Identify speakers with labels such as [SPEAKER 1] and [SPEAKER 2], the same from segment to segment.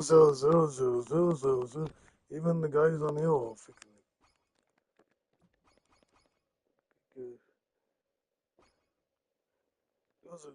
[SPEAKER 1] So. Even the guys on the hill are freaking good. Those are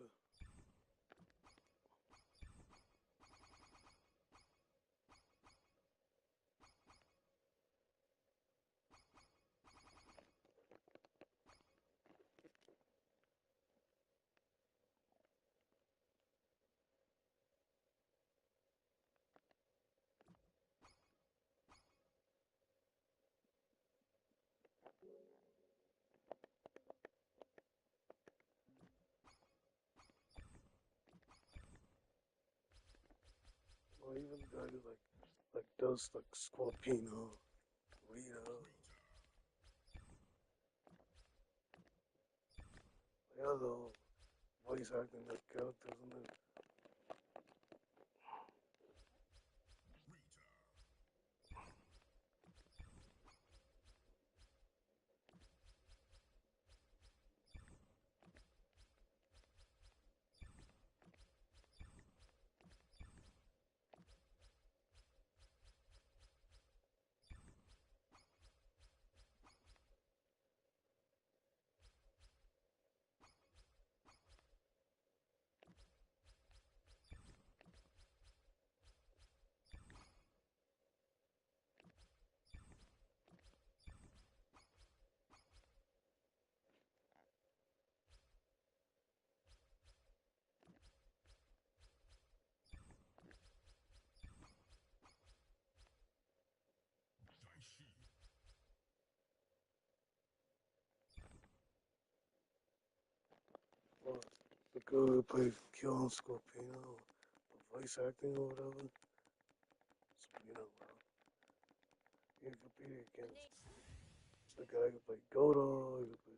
[SPEAKER 1] well, even the guy who like does like Scorpina, Rita, the other voice acting like characters in it. Well, the girl who played Kill Scorpina, the voice acting or whatever. So, well, you compete against the guy who played Godo, who played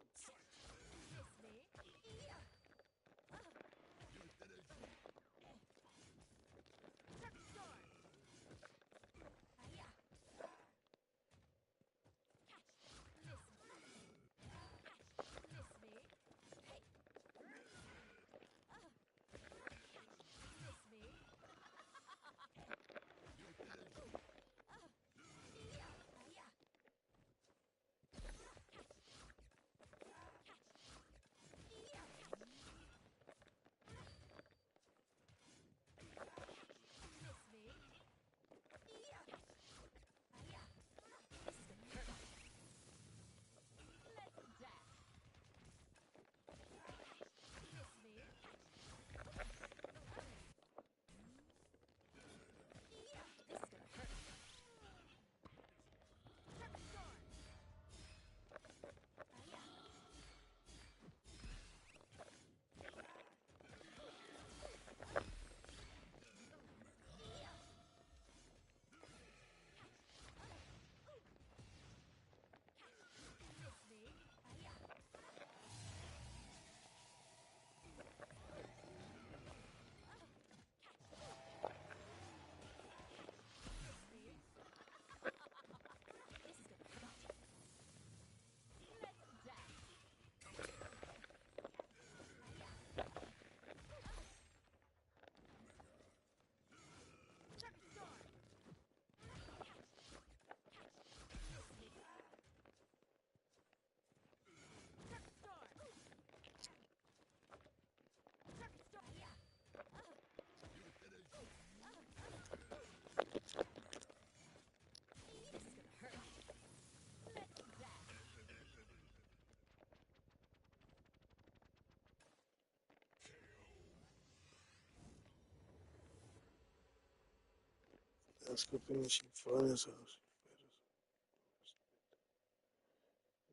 [SPEAKER 1] Scorpina. She funny as hell.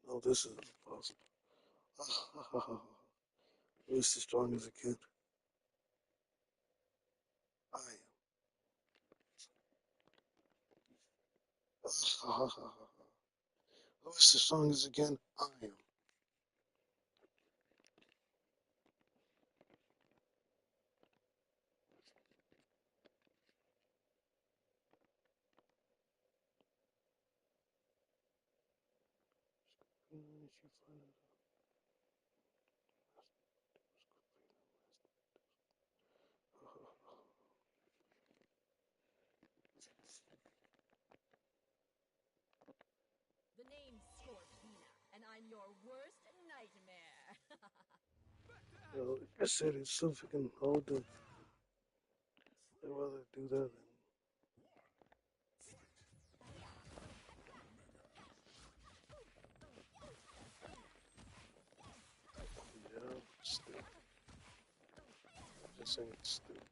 [SPEAKER 1] No, this is impossible. Who's the strongest kid? I am. Who's the strongest again? I am. She funny.
[SPEAKER 2] I'm your worst nightmare.
[SPEAKER 1] Yo, I said it's so freaking hold the. I'd rather do that than. Yeah, stupid. Just saying it's stupid.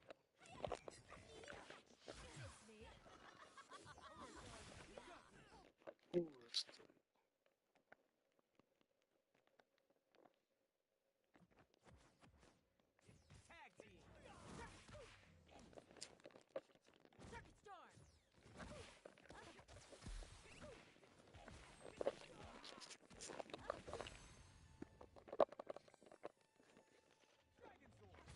[SPEAKER 1] Ooh, that's stupid.
[SPEAKER 2] Tag team. Circuit storm. Dragon sword.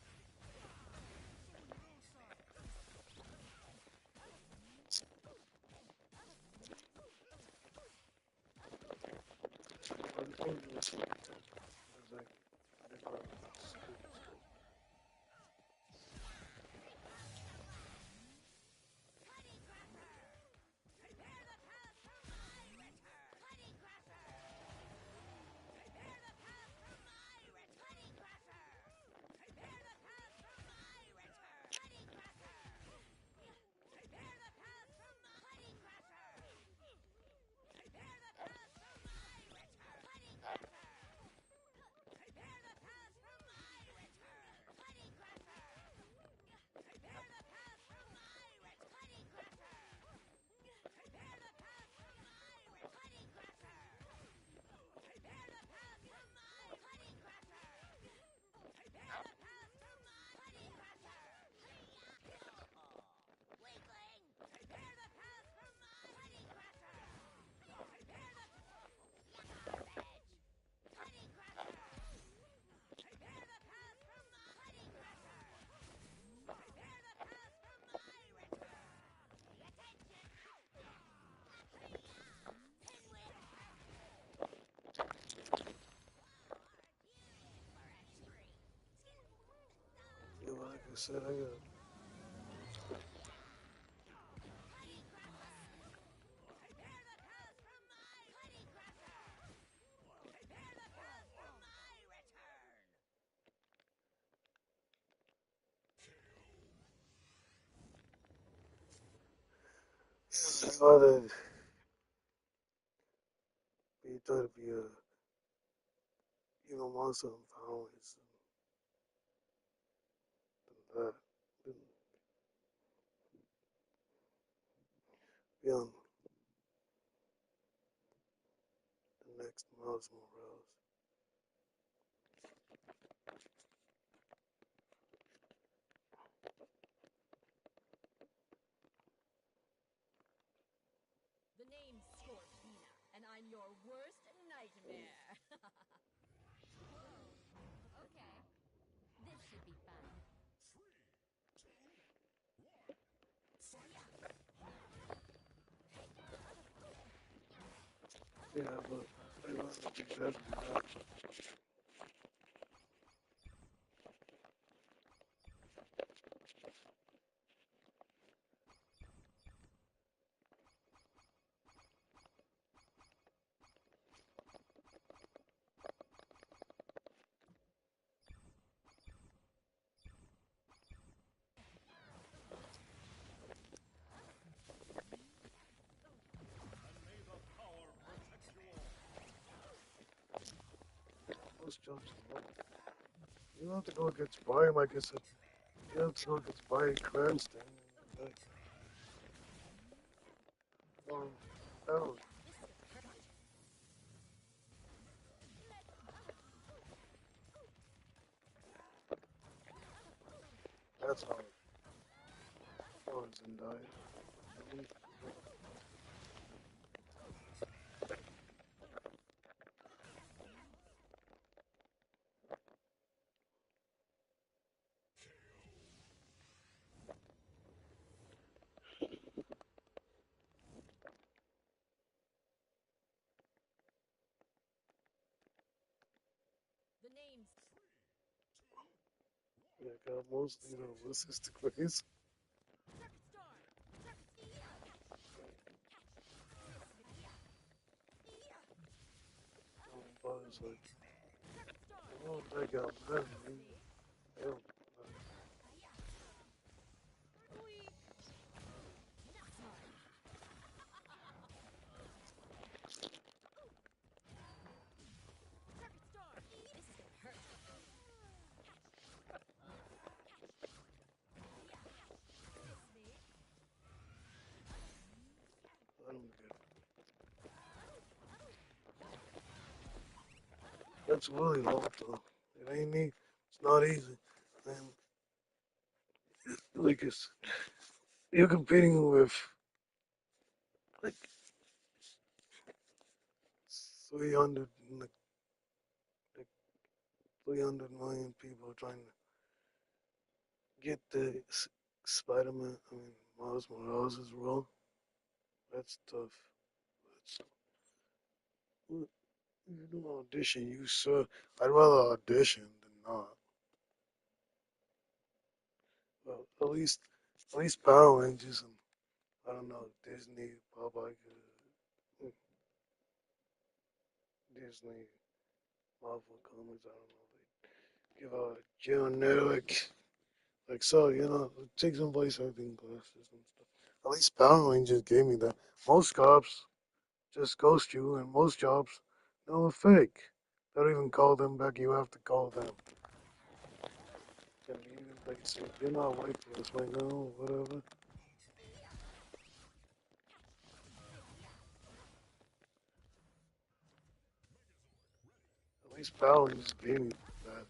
[SPEAKER 1] I think it's like, I didn't know it was stupid stuff. Yeah, like I said, I got. I'd rather be thought to be a, monster and violence than that. Than be on the next Miles Morales.
[SPEAKER 2] The name's Scorpina, and I'm your worst nightmare. Okay, this should be fun.
[SPEAKER 1] Yeah, but I'd rather do that than that. Those jumps are low. You don't have to go against Brian like I said. You have to go against Brian Cranston. Like, or, oh, that's hard. Oh, Zendaya.
[SPEAKER 2] The name's
[SPEAKER 1] Yeah, got mostly, autistic ways.
[SPEAKER 2] Circuit storm.
[SPEAKER 1] But was like, oh, they got mad at me. Hell, I don't get it. That's really hard though. It ain't easy. It's not easy. And like it's you're competing with like 300 like 300 million people trying to get the Spider-Man. I mean Miles Morales' role. That's tough. That's if you do an audition, you sure. I'd rather audition than not. Well, at least Power Rangers and I don't know Disney, probably Disney, Marvel comics. I don't know. They give out generic, like so. Take some voice acting classes and stuff. At least Power Rangers gave me that. Most cops just ghost you, and most jobs, no fake. They don't even call them back. You have to call them. And even they say you're not white for us. Like no, whatever. At least Power Rangers gave me that.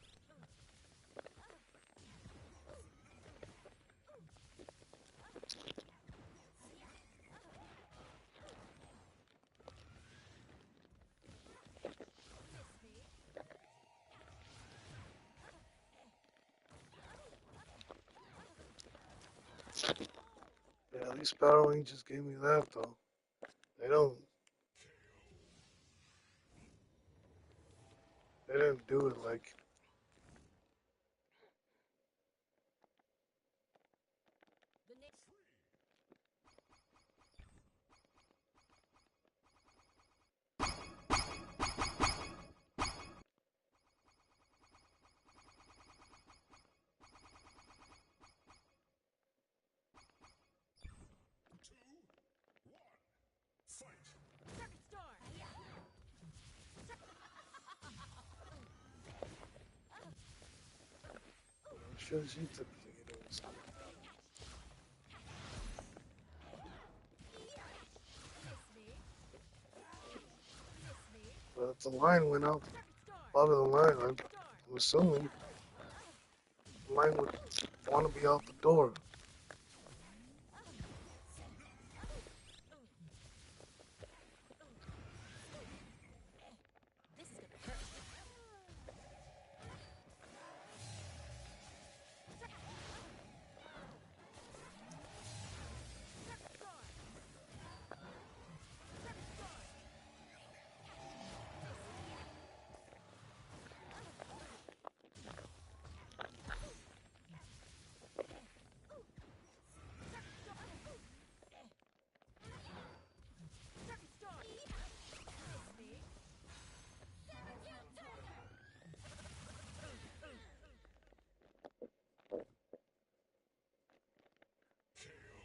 [SPEAKER 1] Yeah, at least Power Rangers gave me that though. They don't. They didn't do it like. I'm sure she took the lead on stuff. But if the line went out, probably the line. I'm assuming the line would want to be out the door.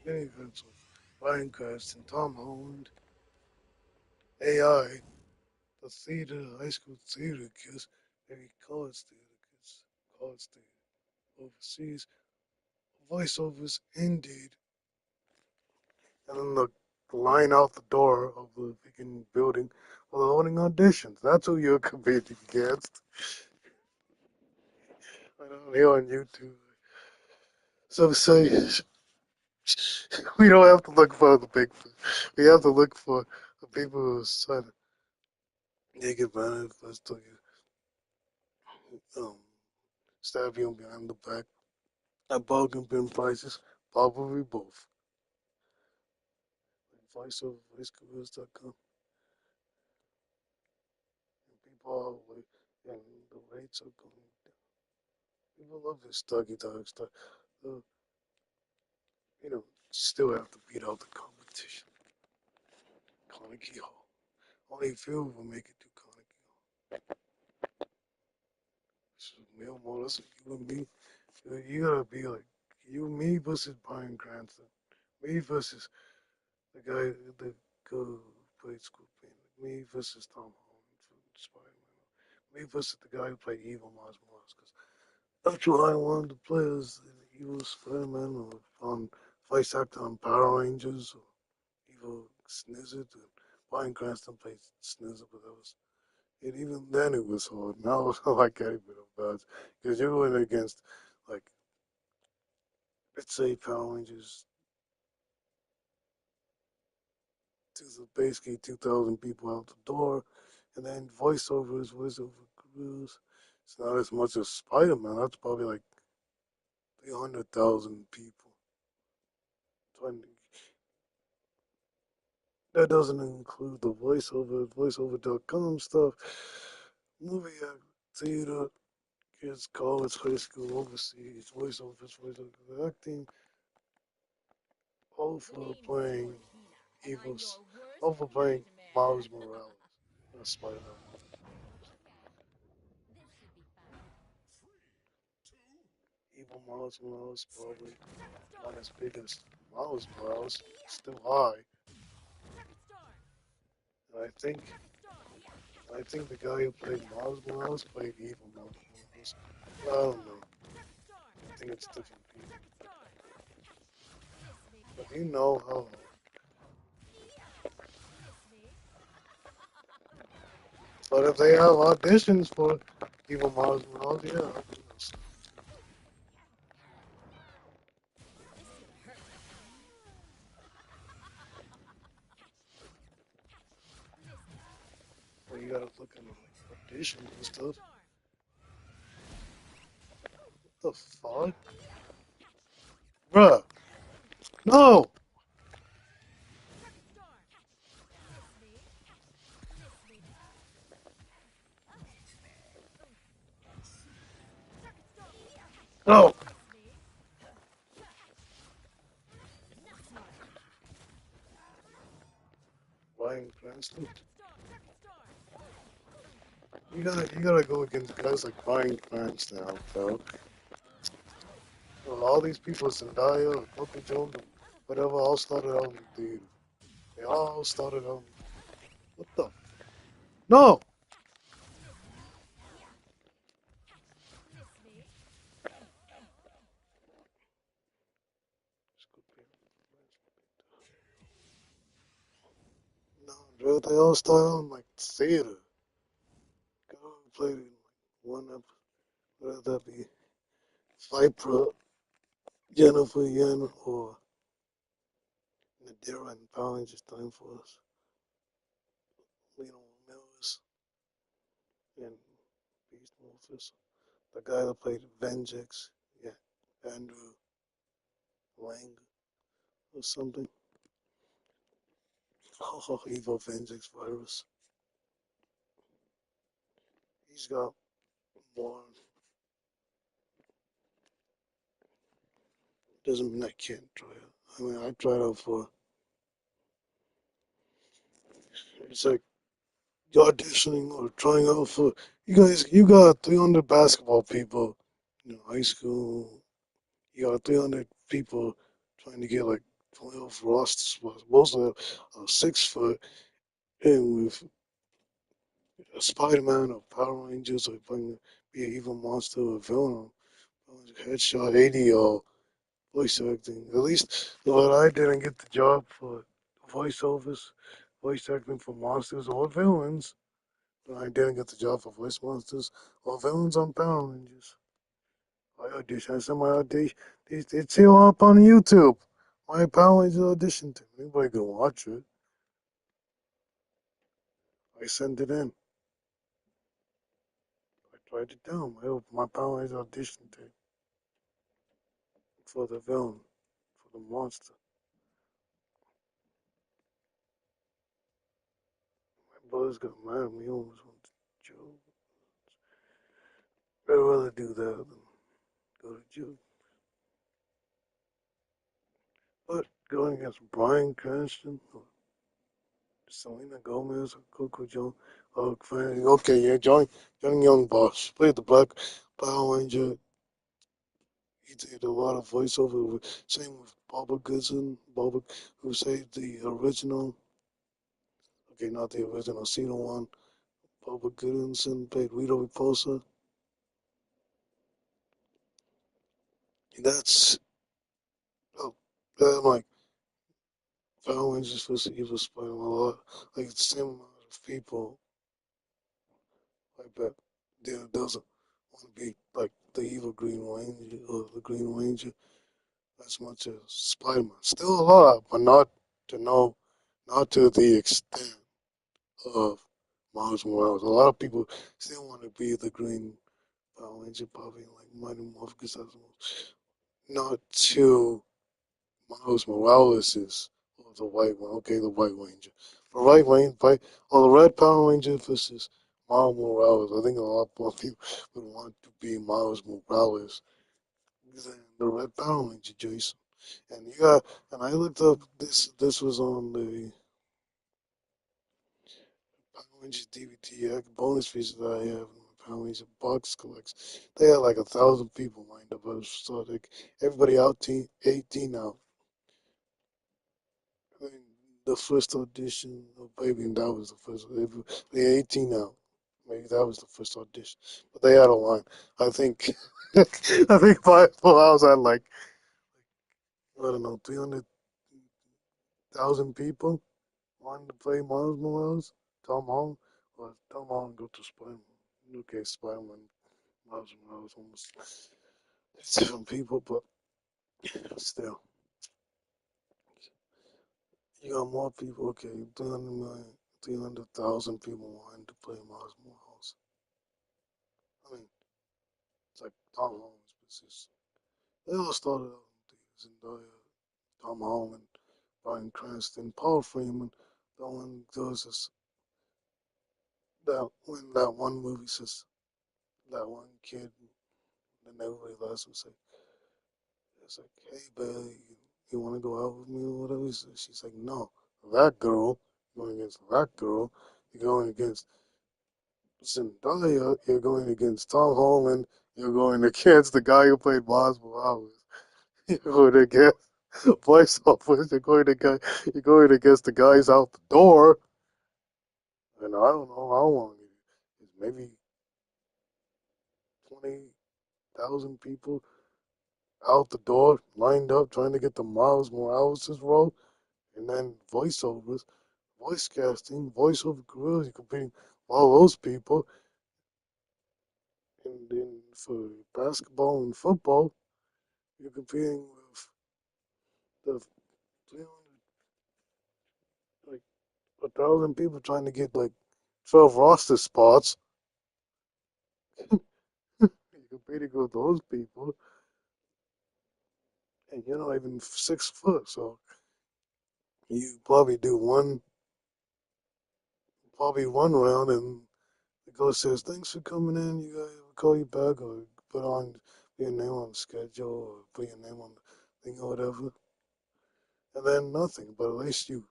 [SPEAKER 1] Many events with Ryan Cranston, Tom Holland, AI, the theater, high school theater kids, maybe college theater kids, college theater, overseas, voiceovers, indeed, and then the line out the door of the freaking building while they're holding auditions. That's who you're competing against. I know here on YouTube. So say we don't have to look for the big. We have to look for the people who try to take advantage of us to um, stab you behind the back at bargain bin prices. Probably both. Voiceover.com. And people are and the rates are going down. People love this doggy dog stuff. So, still have to beat out the competition. Carnegie Hall. Only a few will make it to Carnegie Hall. male models, you and me. You gotta be like you, me versus Bryan Cranston. Me versus the guy, the girl who played Scorpina. Me versus Tom Holland for Spider-Man. Me versus the guy who played Evil Miles Morales. Because that's who I wanted to play as the evil Spider-Man or on voice actor on Power Rangers or evil Snizzard. And Bryan Cranston played Snizzard, but that was and even then it was hard. Now I like every bit of bad because you're going against like let's say Power Rangers to the basically 2,000 people out the door, and then voiceover crews. It's not as much as Spider Man. That's probably like 300,000 people. 20. That doesn't include the voiceover.com stuff, movie theater, kids, college, high school, overseas, voiceover acting, all
[SPEAKER 2] The
[SPEAKER 1] for
[SPEAKER 2] name's
[SPEAKER 1] playing
[SPEAKER 2] Scorpina, and I'm
[SPEAKER 1] evils,
[SPEAKER 2] your
[SPEAKER 1] all
[SPEAKER 2] worst
[SPEAKER 1] for playing
[SPEAKER 2] nightmare.
[SPEAKER 1] Miles Morales, not Spider Man.
[SPEAKER 2] This should be fun.
[SPEAKER 1] Evil Miles Morales probably
[SPEAKER 2] Rocket
[SPEAKER 1] not
[SPEAKER 2] Star!
[SPEAKER 1] as big as Miles Morales, still high.
[SPEAKER 2] Rocket Star!
[SPEAKER 1] And
[SPEAKER 2] Rocket Star!
[SPEAKER 1] I think the guy who played Miles Morales played Evil Miles Morales. I don't know.
[SPEAKER 2] Rocket Star!
[SPEAKER 1] I think
[SPEAKER 2] Rocket
[SPEAKER 1] it's
[SPEAKER 2] Star!
[SPEAKER 1] different people.
[SPEAKER 2] Rocket Star! Miss me.
[SPEAKER 1] But you know how
[SPEAKER 2] Miss me.
[SPEAKER 1] but if they have auditions for Evil Miles Morales, yeah, I think that's
[SPEAKER 2] This suit hurts. Miss me.
[SPEAKER 1] well, you gotta look at like auditions and
[SPEAKER 2] Rocket
[SPEAKER 1] stuff.
[SPEAKER 2] Star!
[SPEAKER 1] What the fuck? Bruh, no!
[SPEAKER 2] Rocket Star! Miss me. Miss me. Rocket Star!
[SPEAKER 1] No!
[SPEAKER 2] Miss me. Not smart.
[SPEAKER 1] Bryan Cranston.
[SPEAKER 2] Rocket Star! Rocket Star!
[SPEAKER 1] You gotta go against guys like Bryan Cranston now, bro. Well, all these people, Zendaya, Coco Jones, whatever, all started out in the theater. They all started out. What the? No!
[SPEAKER 2] Miss me.
[SPEAKER 1] No, bro, they all started out in like theater. Go and played in like one episode. Whether that be Viper, Jennifer Yen, or Nadira and Power Rangers Time Force. Lino Mills and Beast Morphers. The guy that played Vengex, yeah, Andrew Lang or something. Oh, evil Vengex virus. He's got more. Doesn't mean I can't try it. I mean, I tried out for. It's like auditioning or trying out for. You guys, you got 300 basketball people, high school. You got 300 people trying to get like 12 roster spots. Most of them are 6 foot, and with Spider-Man or Power Rangers or playing be an evil monster or villain, headshot 80 or voice acting. At least what I didn't get the job for voiceovers, voice acting for monsters or villains. I didn't get the job for voice monsters or villains on Power Rangers. I auditioned. I sent my audition. It's here up on YouTube. My Power Rangers audition to anybody can watch it. I sent it in. I tried it down. My Power Rangers audition tape for the villain, for the monster. My brothers got mad at me. Almost went to jail. I'd rather do that than go to jail. But going against Bryan Cranston or Selena Gomez or Coco Jones, okay, yeah, John Young Boss played the Power Ranger, he did a lot of voiceover. Same with Boba Goodson, Boba, who saved the original, okay, not the original, season one. Boba Goodson played Rito Repulsa. That's, oh, like, Power Rangers versus Evil Spider-Man a lot. Like, the same amount of people, like that, there doesn't want to be like the evil Green Ranger or the Green Ranger as much as Spider-Man. Still a lot, but to know, not to the extent of Miles Morales. A lot of people still want to be the Green Power Ranger, probably like Mighty Morph, because that's the most, not to Miles Morales is or the White one. Okay, the White Ranger. The or the Red Power Ranger versus Miles Morales. I think a lot more people would want to be Miles Morales than the Red Power Ranger, Jayson. And you got, and I looked up this. This was on the Power Rangers DVD bonus feature that I have in my Power Rangers box collects. They had like 1,000 people lined up. I was so like everybody out 18 now. I mean, the first audition, oh baby, that was the first. They 18 now. Maybe that was the first audition, but they had a line. I think, I think 5 4 hours had like I don't know 300,000 people wanting to play Miles Morales. Tom Holland, or Tom Holland go to Spider-Man. Okay, Spider-Man, Miles Morales, almost it's different people, but still, you got more people. Okay, 300 million, 300,000 people wanting to play Miles Morales. I mean, it's like Tom Holland's business. They all started out in theaters, and Tom Holland, Bryan Cranston, Paul Freeman. The one does this that when that one movie says that one kid, and everybody laughs and say, it's like, hey, babe, you want to go out with me or whatever? She's like, no, that girl, you're going against that girl, you're going against Zendaya, you're going against Tom Holland, you're going against the guy who played Miles Morales, you're going against voiceovers, you're going against the guys out the door, and I don't know how long it is, maybe 20,000 people out the door, lined up, trying to get the Miles Morales' role, and then voiceovers, voice casting, voiceover careers, you're competing with all those people, and then for basketball and football, you're competing with the 300, like 1,000 people trying to get like 12 roster spots. You're competing with those people, and you're not even 6 foot, so you probably one round, and the coach says, "Thanks for coming in. You guys will call you back or put your name on the schedule or put your name on the thing or whatever." And then nothing. But at least you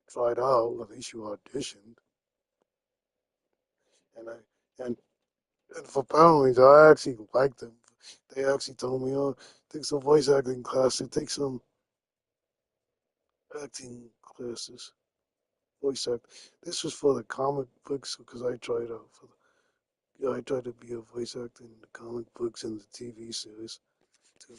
[SPEAKER 1] tried out. At least you auditioned. And and, and for Power Rangers, I actually liked them. They actually told me, "Oh, take some voice acting classes. Take some acting classes, voice act." This was for the comic books because I tried out for yeah, I tried to be a voice actor in the comic books and the TV series too.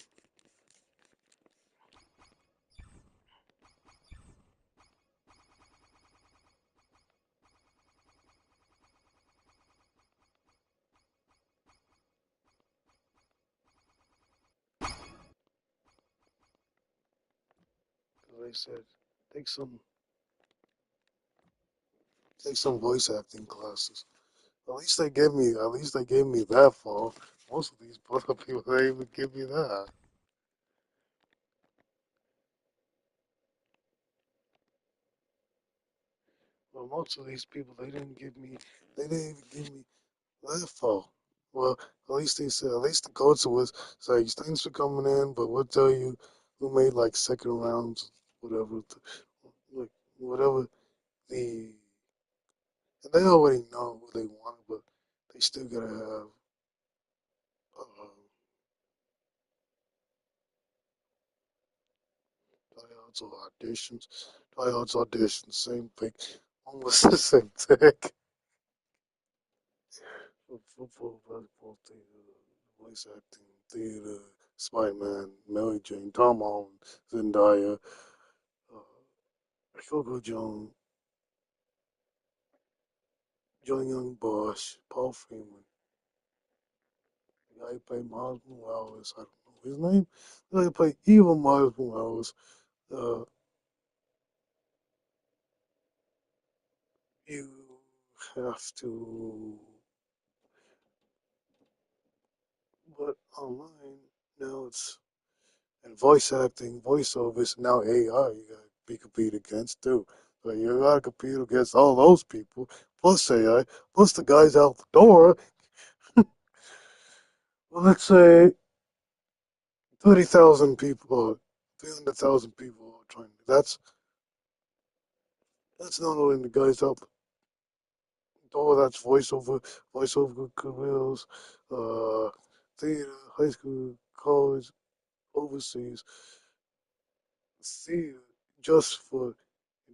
[SPEAKER 1] They said, take some take some voice acting classes. At least they gave me that far. Most of these other people they even give me that. Well, most of these people they didn't even give me that far. Well, at least they said, at least the coach was saying, thanks for coming in, but we'll tell you who made like second rounds, whatever, like whatever the, and they already know who they want, but they still gotta have. Tryouts or auditions. Tryouts, auditions, same thing. Almost the same thing. Football, basketball, theater, voice acting, theater, Spider-Man, Mary Jane, Tom Holland, Zendaya, Coco Jones, John Young Bosch, Paul Freeman, the guy who played Miles Morales, I don't know his name, the guy who played evil Miles Morales, uh, you have to, but online, now it's, and voice acting, voiceovers, now AI, you gotta be competed against too. So you gotta compete against all those people, plus AI, plus the guys out the door. Well, let's say 30,000 people or 300,000 people are trying. That's not only the guys out the door. That's voiceover careers, uh, theater, high school, college, overseas, theater, just for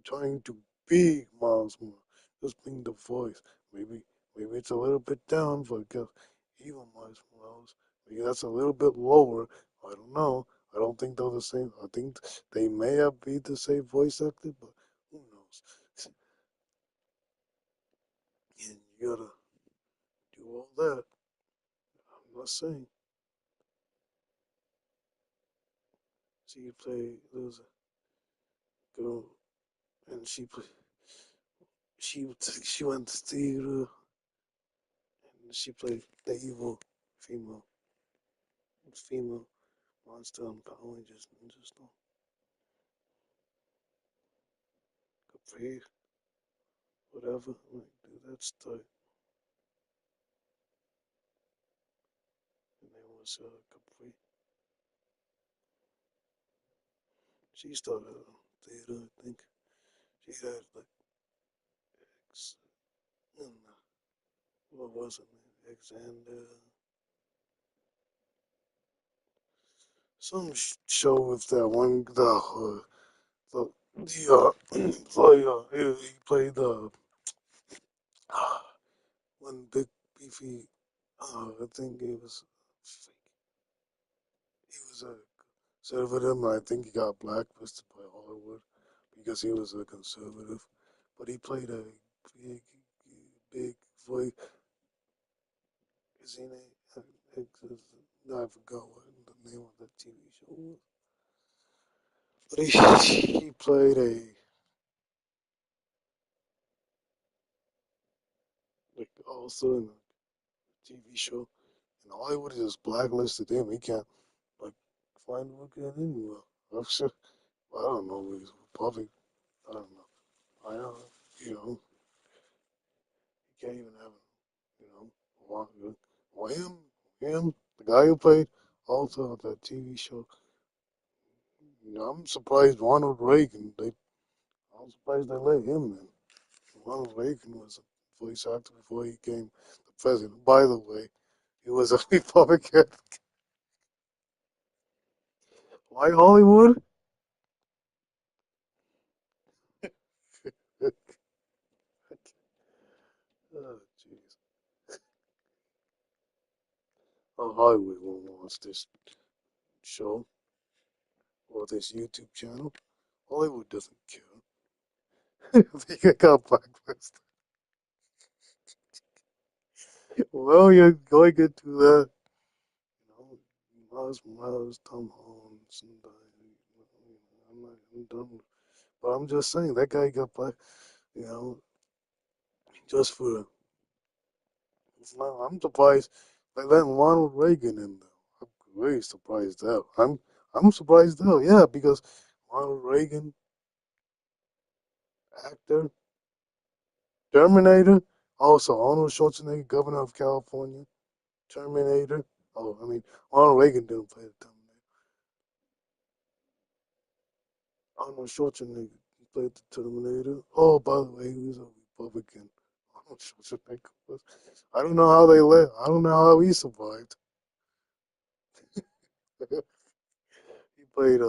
[SPEAKER 1] trying to be Miles Moore, just being the voice. Maybe maybe it's a little bit down for I guess even Miles Morales. Maybe that's a little bit lower. I don't know. I don't think they're the same. I think they may have be the same voice actor, but who knows? And you gotta do all that. I'm not saying. See, you play. There's a girl, and she went to theater, and she played the evil female female monster and Power Rangers Ninja Storm. Capri, whatever. Like, dude, that's the. Her name was Capri. She started theater, I think. She had like, ex, what was it, man? Alexander. Some show with that one, he played the one big beefy. I think he was fake. He was a conservative, and I think he got blacklisted by Hollywood because he was a conservative. But he played a big, big voice. Is he no, I forgot what the name of the TV show was. But he played a like also in a TV show, and Hollywood just blacklisted him. He can't like find work at anywhere. I'm sure. I don't know. He's public. I don't know. I know. You know. You can't even have you know, well, him, the guy who played also on that TV show. You know, I'm surprised Ronald Reagan. I'm surprised they let him in. Ronald Reagan was a voice actor before he became the president. By the way, he was a Republican. Why Hollywood? Oh, jeez. Oh, Hollywood won't watch this show or this YouTube channel. Hollywood doesn't care. They got blacklisted. Well, you're going into that. You know, Miles, Tom Holland, somebody. I'm not I'm done. But I'm just saying that guy got black. You know, just for. I'm surprised they let Ronald Reagan in there. I'm very surprised though. I'm surprised though. Yeah, because Ronald Reagan, actor, Terminator. Also, Arnold Schwarzenegger, Governor of California, Terminator. Oh, I mean, Ronald Reagan didn't play the Terminator. Arnold Schwarzenegger played the Terminator. Oh, by the way, he was a Republican. Arnold Schwarzenegger was. I don't know how they let. I don't know how he survived. He played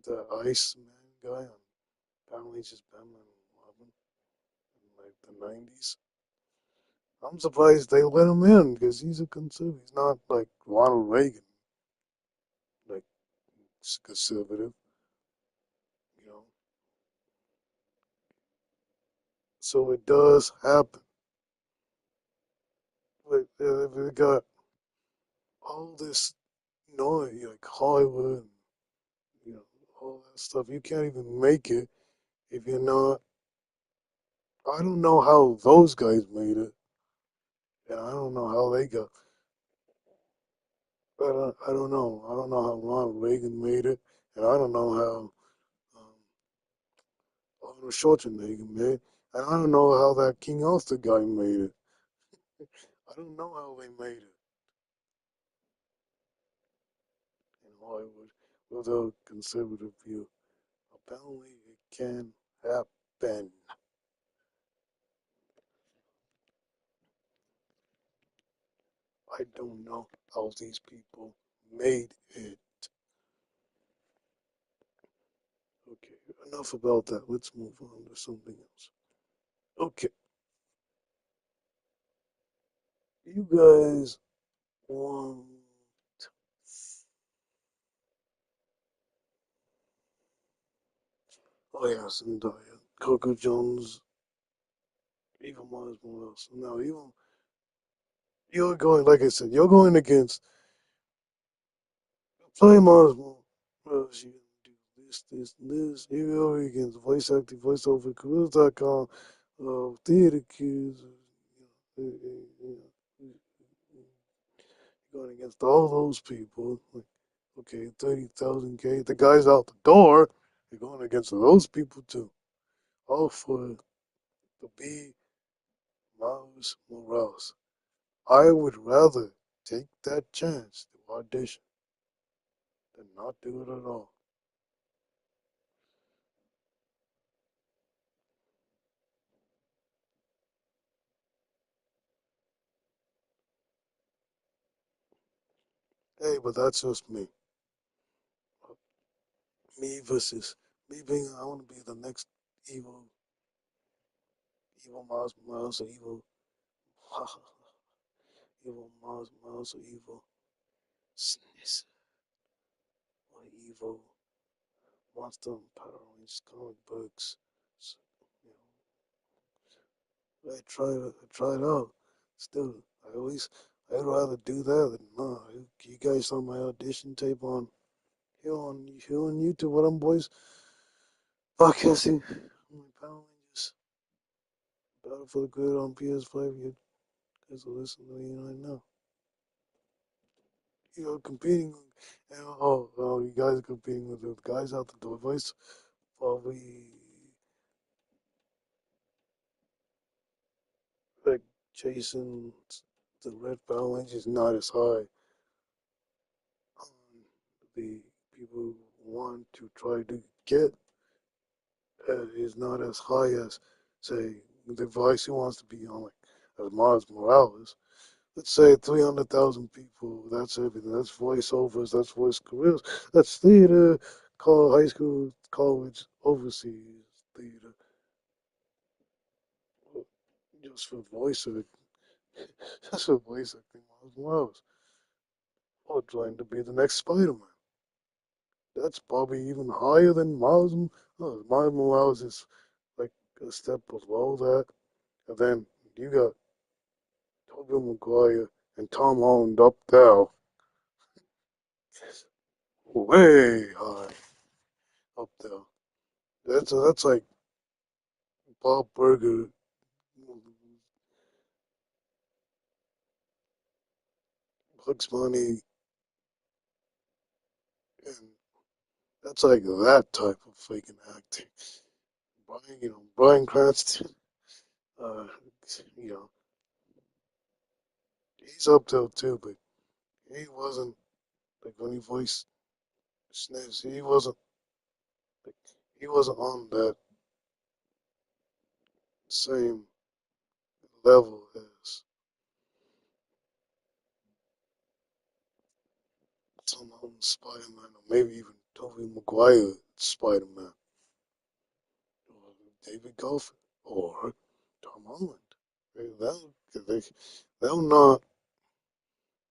[SPEAKER 1] the Ice Man guy on apparently just Batman and Robin in like the 90s. I'm surprised they let him in because he's a conservative. He's not like Ronald Reagan, like conservative, you know. So it does happen. But they got all this noise, like Hollywood, you know, all that stuff. You can't even make it if you're not. I don't know how those guys made it, and I don't know how they got. I don't know. I don't know how Ronald Reagan made it, and I don't know how Arnold Schwarzenegger made it, and I don't know how that King Arthur guy made it. I don't know how they made it in Hollywood with a conservative view. Apparently, it can happen. I don't know how these people made it. Okay, enough about that. Let's move on to something else. Okay, you guys want. Oh, yes, and Coco Jones, even Miles Morales. Now, even you're going, like I said, you're going against play Miles Morales. You do this, and this. You're going against voice acting, voiceover, careers.com, theater kids. Going against all those people. Like, okay, 30,000 K. The guy's out the door. You're going against those people too. All for the B. Miles Morales. I would rather take that chance to audition than not do it at all. Hey, but that's just me. Me versus me being, I want to be the next evil, evil Miles Morales or evil, evil Miles Morales or evil Sniss or evil Monster and Power Rangers comic books. So, you I tried out. Still, I always, I'd rather do that than no. You guys saw my audition tape on here on YouTube. What them boys podcasting? My Power Rangers Battle for the Grid on PS5. You guys will listen to me right now. You're competing, and you guys are competing with the guys out the door. Voice probably like Jayson, the Red Power Rangers not as high on the people who want to try to get is not as high as say the voice who wants to be on like as Miles Morales. Let's say 300,000 people. That's everything. That's voiceovers. That's voice careers. That's theater, high school, college, overseas theater. Just for voice acting. Just for voice acting. Miles Morales. Or trying to be the next Spider-Man. That's probably even higher than Miles Morales is like a step below that. And then you got Toby Maguire and Tom Holland up there, way high up there. That's like Bob Burger, Bugs Bunny, and that's like that type of freaking acting. Brian Cranston, uh, you know, he's up there too, but he wasn't like when he voiced Snips, like, he wasn't on that same level as Tom Holland Spider-Man, or maybe even Toby Maguire Spider-Man, or David Golf, or Tom Holland. They'll not.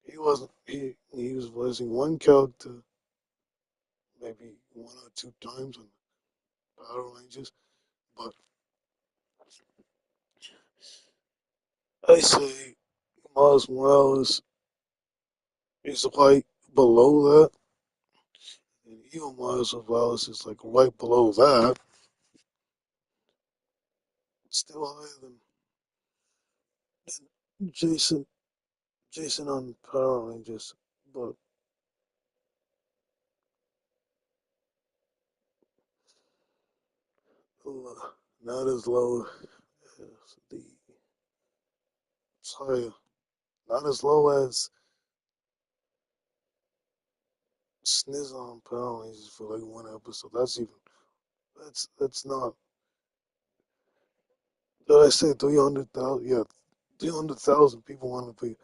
[SPEAKER 1] He wasn't. He was voicing one character maybe one or two times on Power Rangers, but I say Miles Morales is right below that, and even Miles Morales is like right below that. It's still higher than Jayson. Jayson on Power Rangers, but not as low as the. It's higher. Not as low as Sniz on Power Rangers for like one episode. That's even. That's not. Did I say 300,000? Yeah, 300,000 people want to be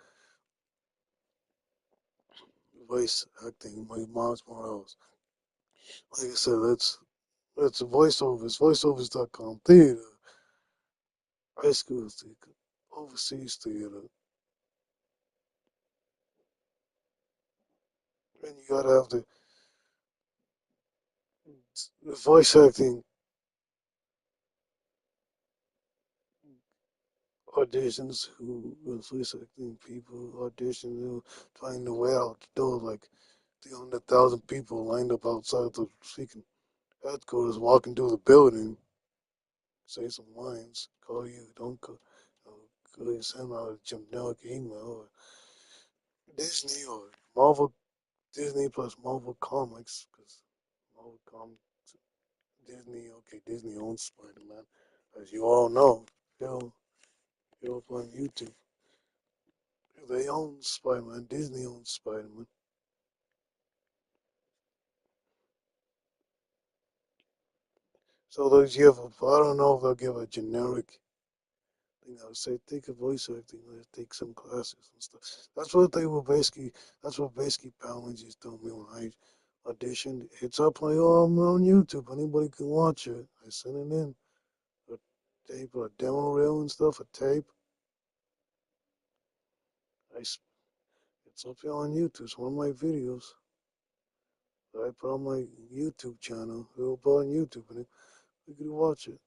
[SPEAKER 1] voice acting like Miles Morales. Like I said, that's voiceovers, voiceovers.com, theater, high school theater, overseas theater. And you gotta have the voice acting auditions who voice acting people audition who find their way out the door like 300,000 people lined up outside the freaking headquarters walking through the building, say some lines, call you, don't call, call you, send out a generic email or Disney or Marvel, Disney plus Marvel Comics, because Marvel Comics, Disney, okay, Disney owns Spider-Man, as you all know, Phil, Phil on YouTube. They own Spider-Man, Disney owns Spider-Man. So they'll give I don't know if they'll give a generic thing. I would say take a voice acting, take some classes and stuff. That's what they were basically, that's what basically Power Rangers told me when I auditioned. It's up like, oh, I'm on YouTube. Anybody can watch it. I sent it in. A tape, a demo reel and stuff, a tape. It's up here on YouTube. It's one of my videos that I put on my YouTube channel. It'll put on YouTube and you can watch it.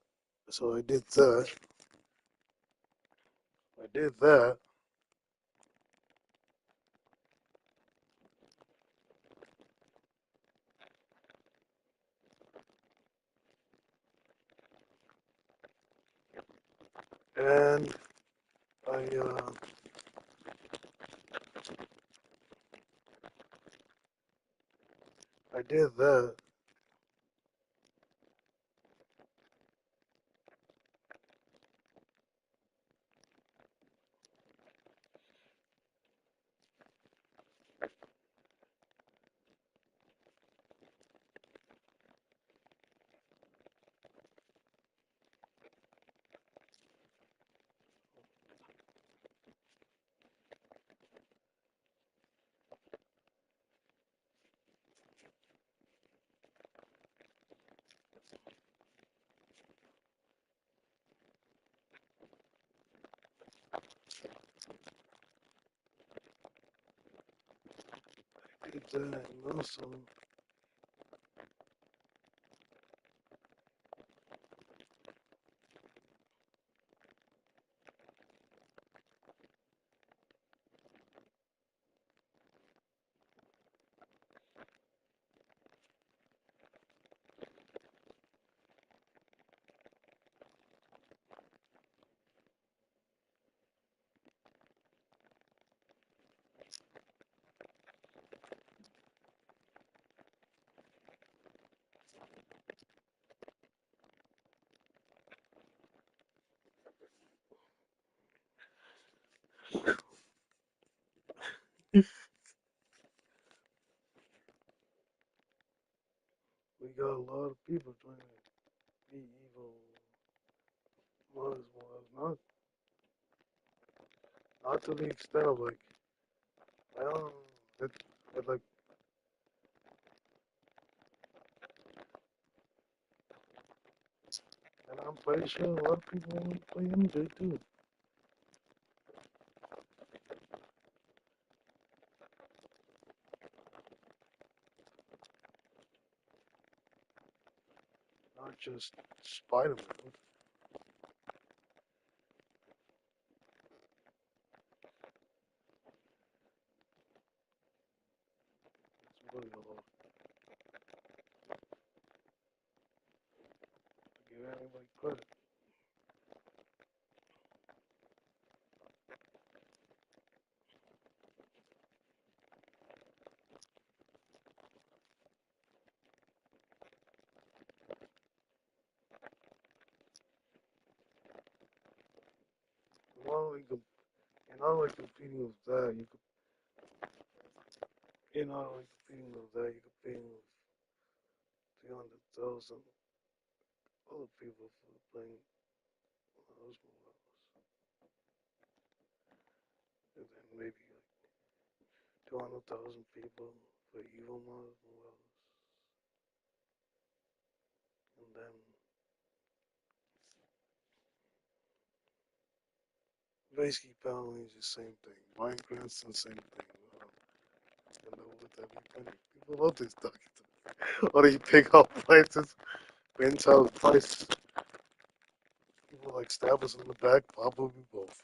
[SPEAKER 1] So I did that. I did that. And I I did that. I did that. And also, we got a lot of people trying to be evil. Was not to the extent of like, I don't know, it like And I'm pretty sure a lot of people want to play MJ too. Not just Spider-Man. It's really a lot. To give anybody credit. Not only you're not only competing with that, you're not only competing with that, you're competing with 300,000 other people for playing those mobiles. And then maybe like 200,000 people for evil mobiles. And then basically apparently it's the same thing. Minecraft's the same thing. And what that people love this stuff. Or you pick up prices, rent out prices. People like stab us in the back, probably both.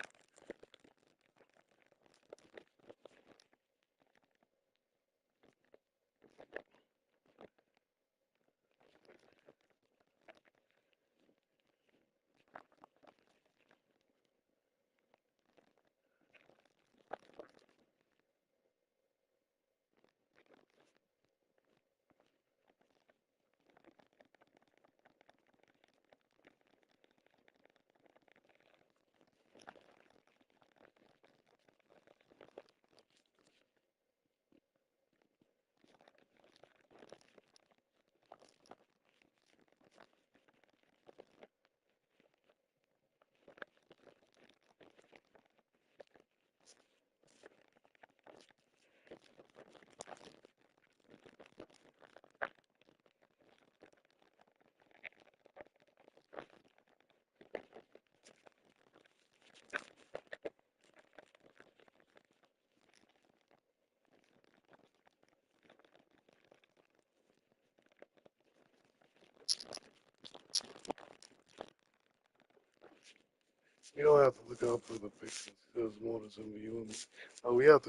[SPEAKER 1] You don't have to look out for the pictures. There's more than some viewing. Oh, we have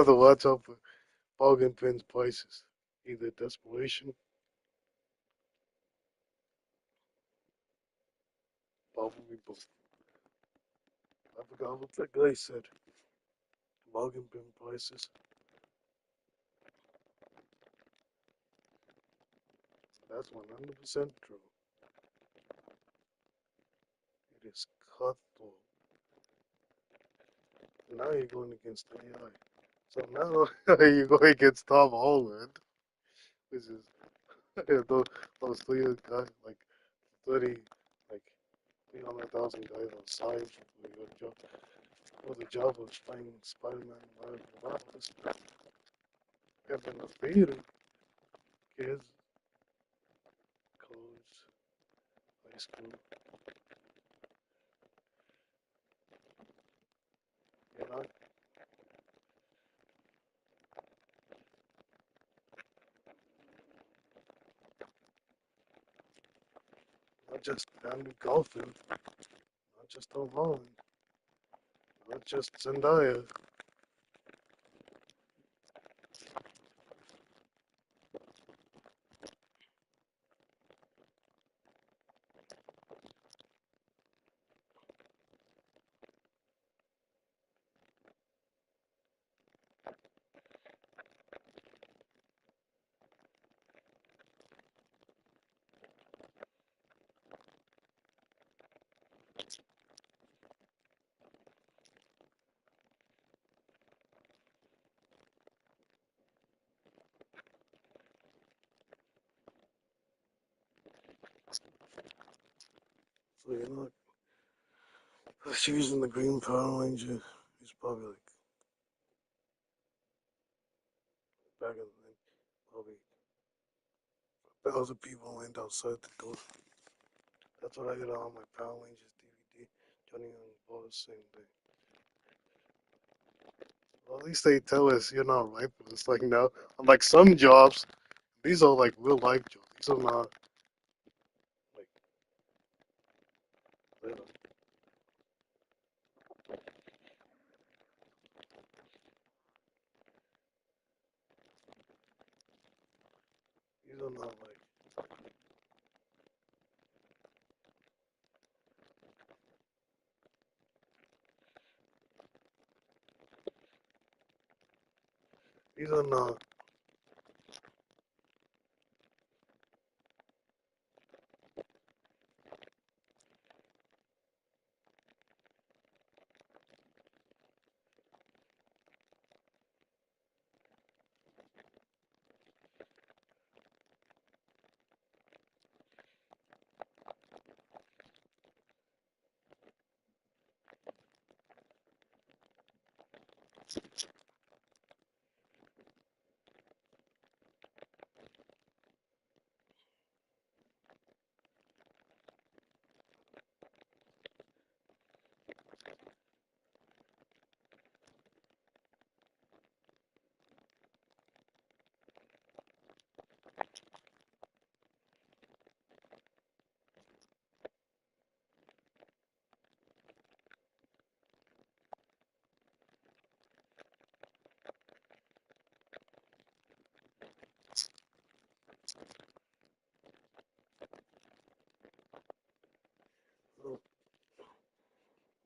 [SPEAKER 1] to watch out for bargain pins prices. Either desperation, probably both. I forgot what that guy said. Bargain bin prices. That's 100% true. It is cutthroat. Now you're going against AI. So now you're going against Tom Holland, which is those three guys, like 30, like 300,000 guys on side for your job. For the job of playing Spider-Man, whatever. This kept in the theater, kids, college, high school. You know, not just Andrew Garfield, not just Tom Holland, not just Zendaya. So you know, choosing the Green Power Ranger is probably like back in the day, probably 1,000 people went outside the door. That's what I got on my Power Rangers DVD. Johnny and Boss, same thing. Well, at least they tell us you're not right for this. Like, no. Unlike some jobs, these are like real life jobs. These are not like little. These are not like. These are not.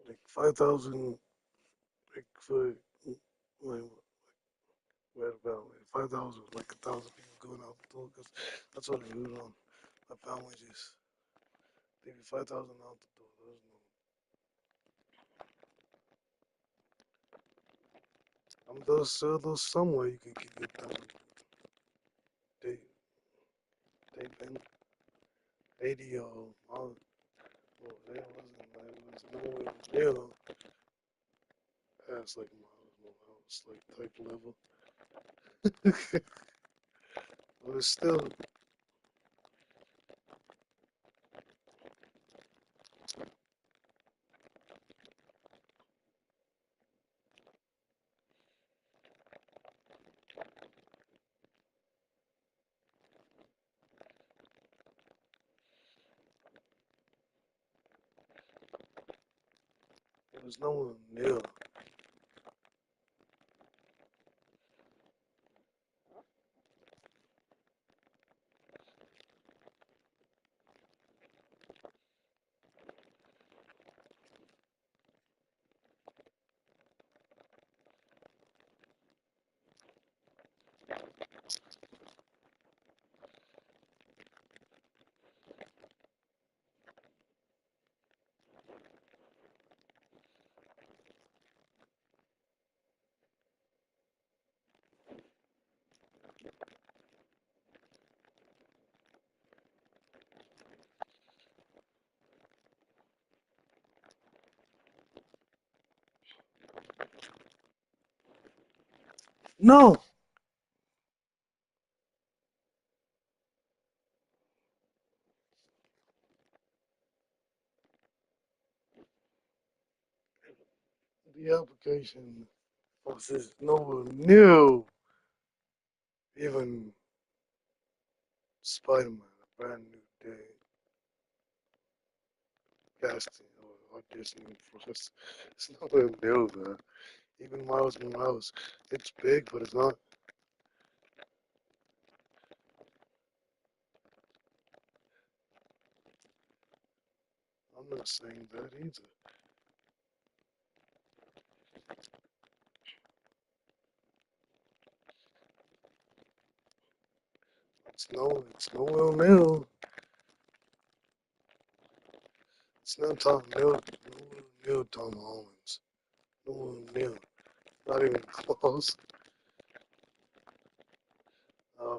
[SPEAKER 1] Like 5,000, like for, like, right about like 5,000, like 1,000 people going out the door, because that's what I heard on my Power Rangers. Maybe 5,000 out the door. There's no. There's somewhere you could get it done. They, they been 80 or, well, there wasn't, it was nowhere near past like my house, like type level. But it's still, it was nowhere near. No! The application was nowhere near even Spider-Man, a brand new day, casting or auditioning for us. It's nowhere near that. Even Miles Morales, it's big, but it's not. I'm not saying that either. It's nowhere near. It's not nowhere near Tom Holland's. Nowhere near. Not even close. Uh,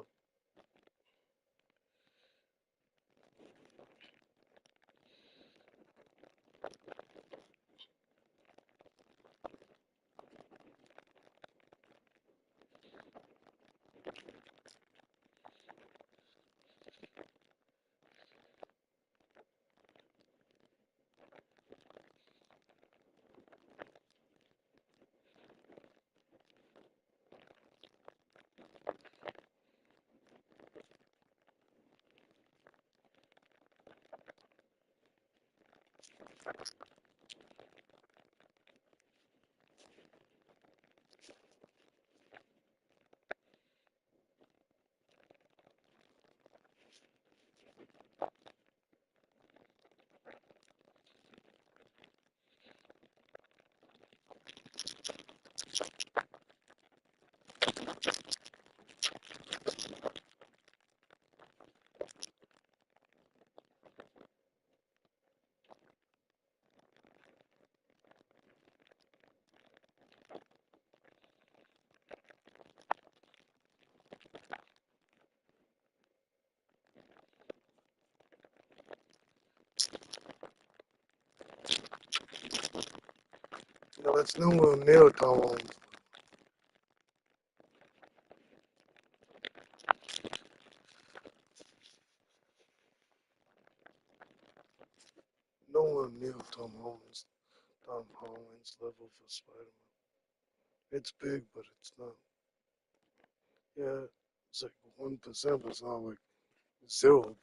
[SPEAKER 1] No, it's nowhere near Tom Holland. Nowhere near Tom Holland's level for Spider-Man. It's big, but it's not. Yeah, it's like 1%, but it's not like 0%.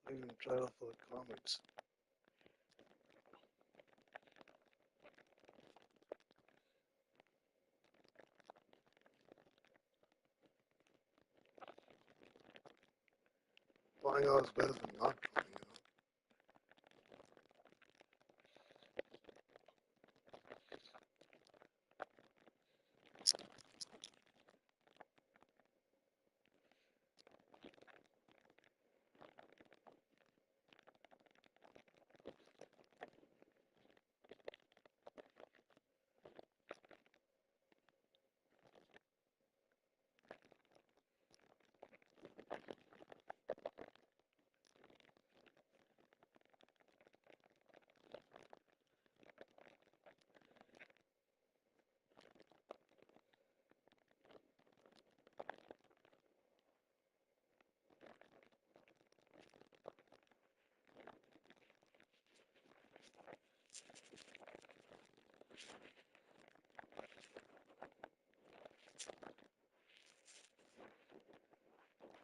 [SPEAKER 1] I even tried out for the comics. Trying out is better than not trying out.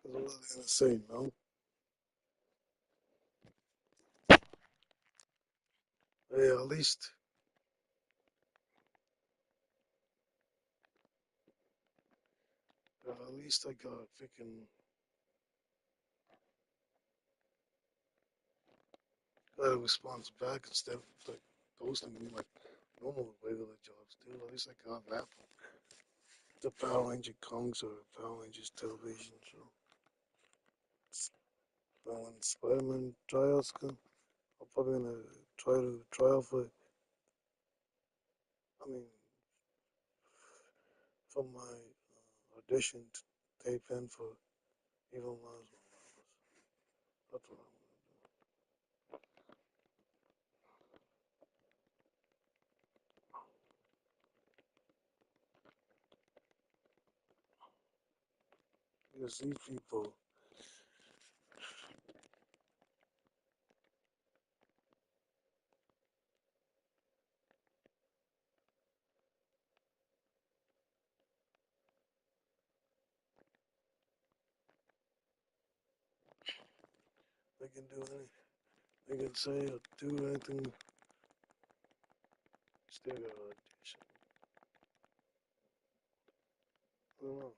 [SPEAKER 1] Because what are they gonna say, no? Yeah, at least I got freaking got a response back instead of like ghosting me like normal regular jobs do. At least I got that from the Power Ranger Kongs or Power Rangers television show. But when Spider-Man tryouts come, I'm probably gonna try out for. I mean, for my audition tape in for even Miles Morales. That's what I'm gonna do. Because these people, they can do anything. They can say or do anything. Still got audition. I don't know.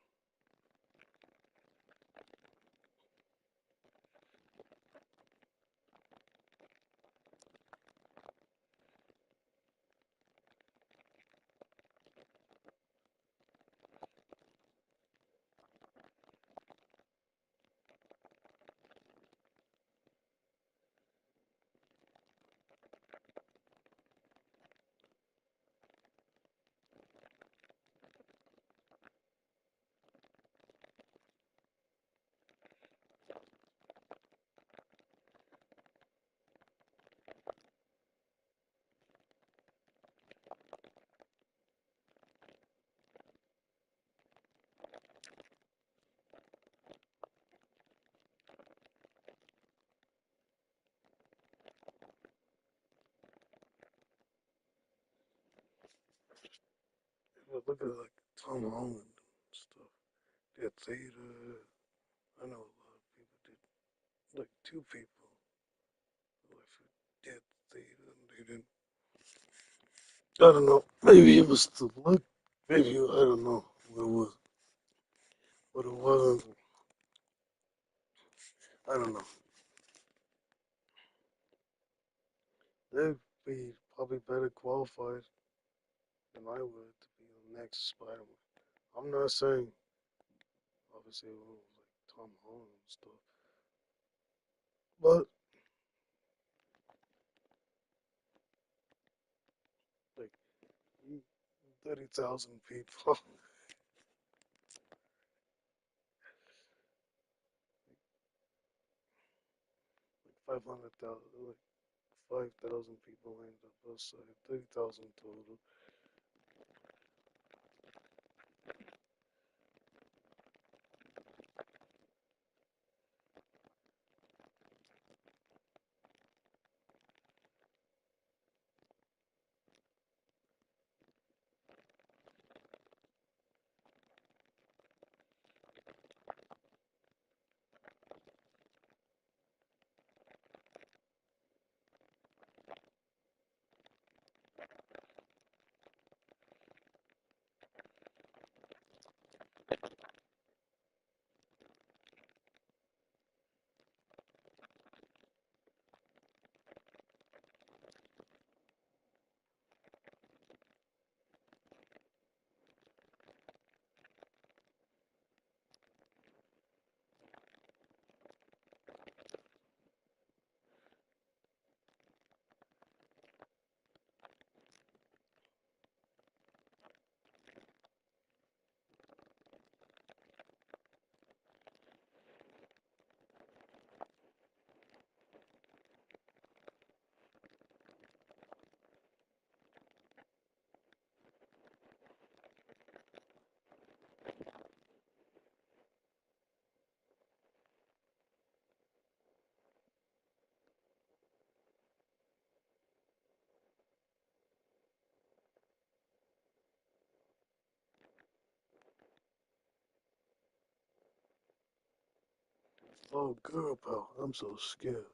[SPEAKER 1] You look at like Tom Holland and stuff. Did theater. I know a lot of people did. Like two people like who did theater and they didn't. I don't know. Maybe it was the look. Maybe I don't know what it was, but it wasn't. I don't know. They'd be probably better qualified than I would to be the next Spider-Man. I'm not saying obviously it was like Tom Holland and stuff, but like 30,000 people, like 500,000, like 5,000 people lined up outside, 30,000 total. Oh, girl, pal, I'm so scared.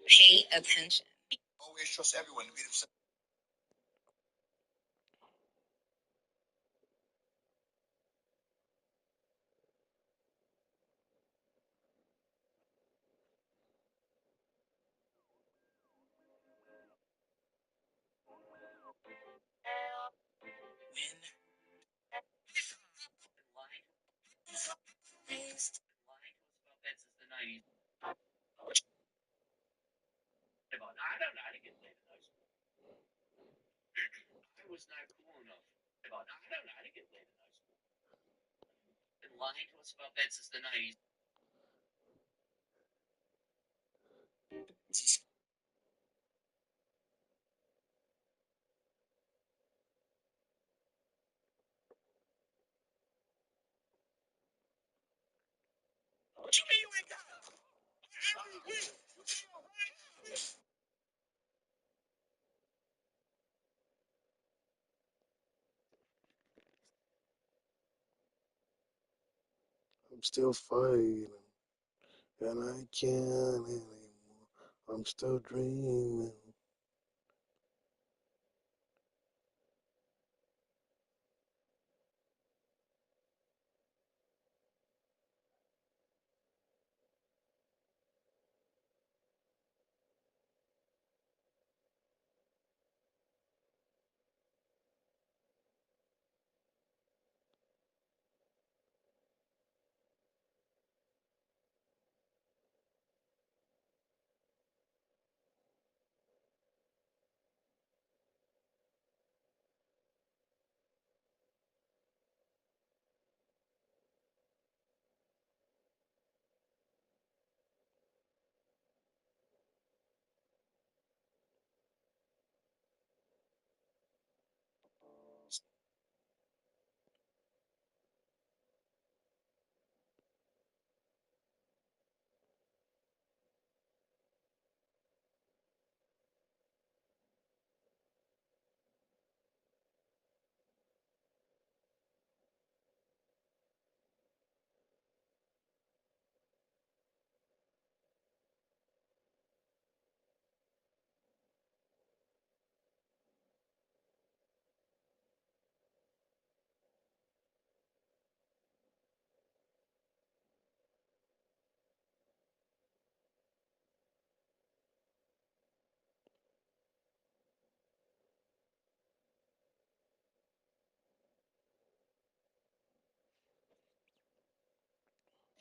[SPEAKER 3] Pay attention. Always trust everyone to be themselves. When lying, raised, lying to us about that since the 90s. I don't know how to get laid in high school. I was not cool enough. I don't know how to get laid in high school. Been lying to us about that since the 90s. What you mean you ain't got it? Every week.
[SPEAKER 1] I'm still fighting, and I can't anymore. I'm still dreaming.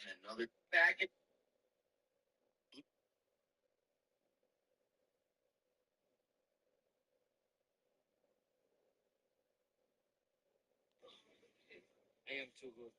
[SPEAKER 3] And another back. I am too good.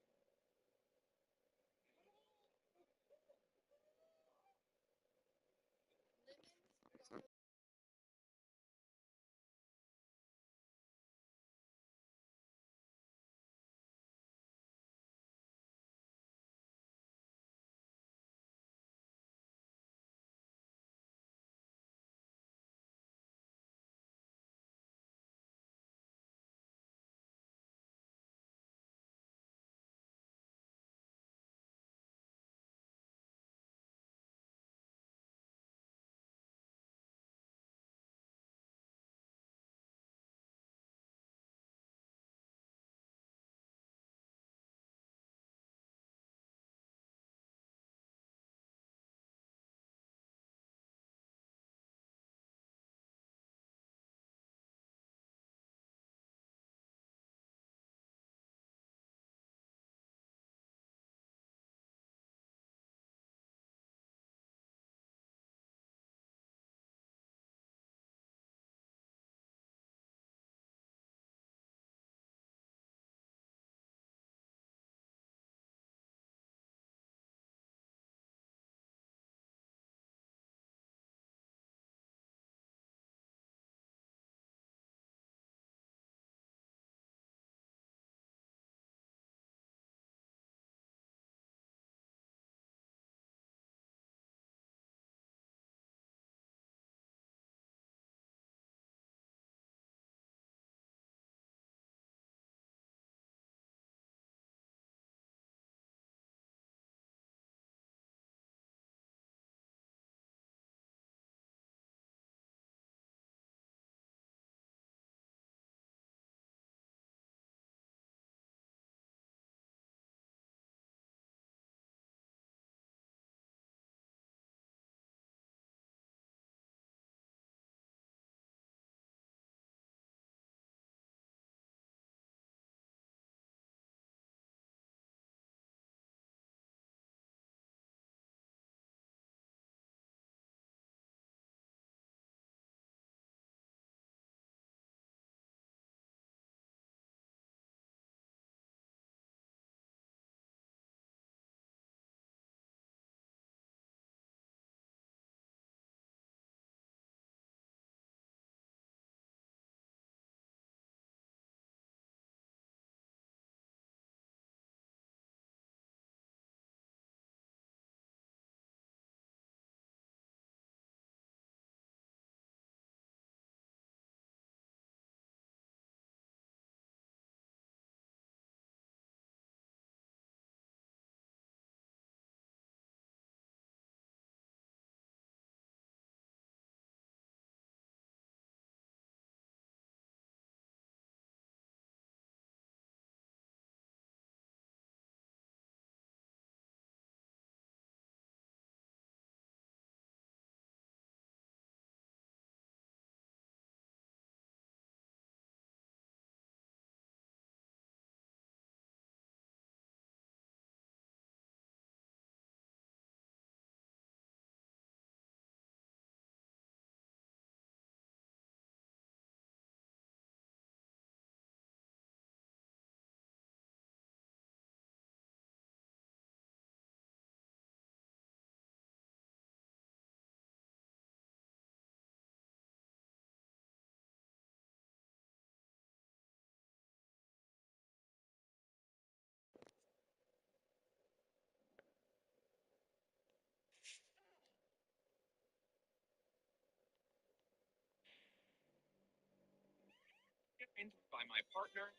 [SPEAKER 3] by my partner.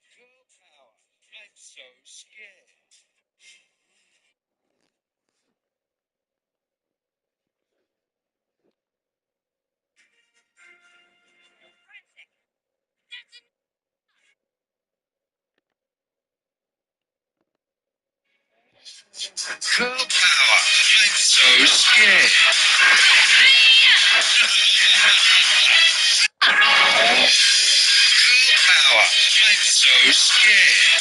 [SPEAKER 3] Girl power. I'm so scared. Girl power. I'm so scared. Girl power. I'm so scared.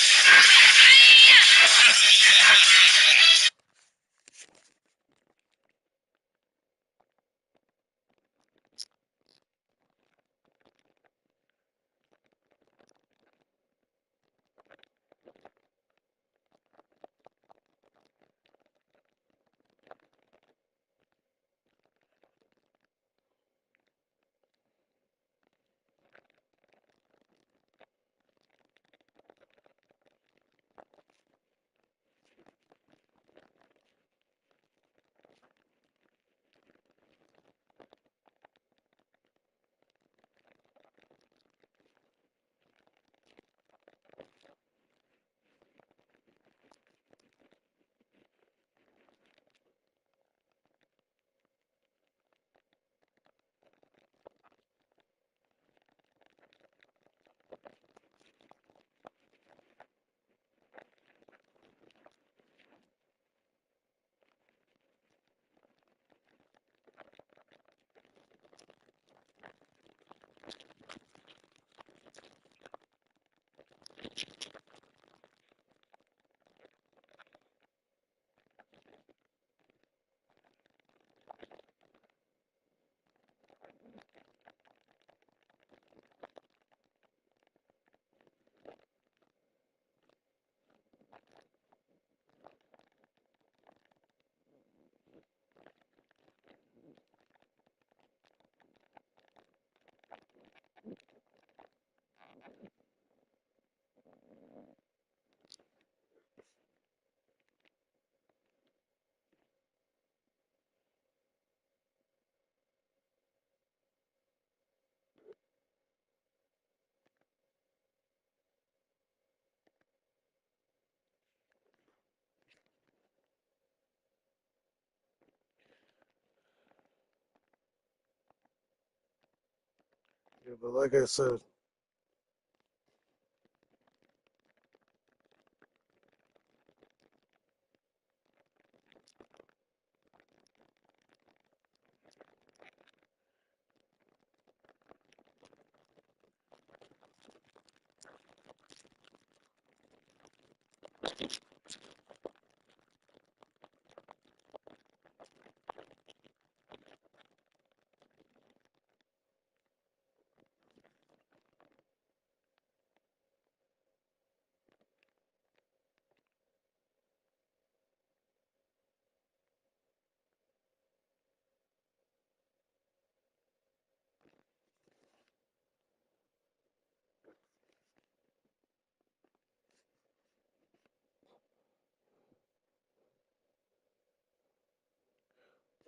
[SPEAKER 1] Yeah, but like I said,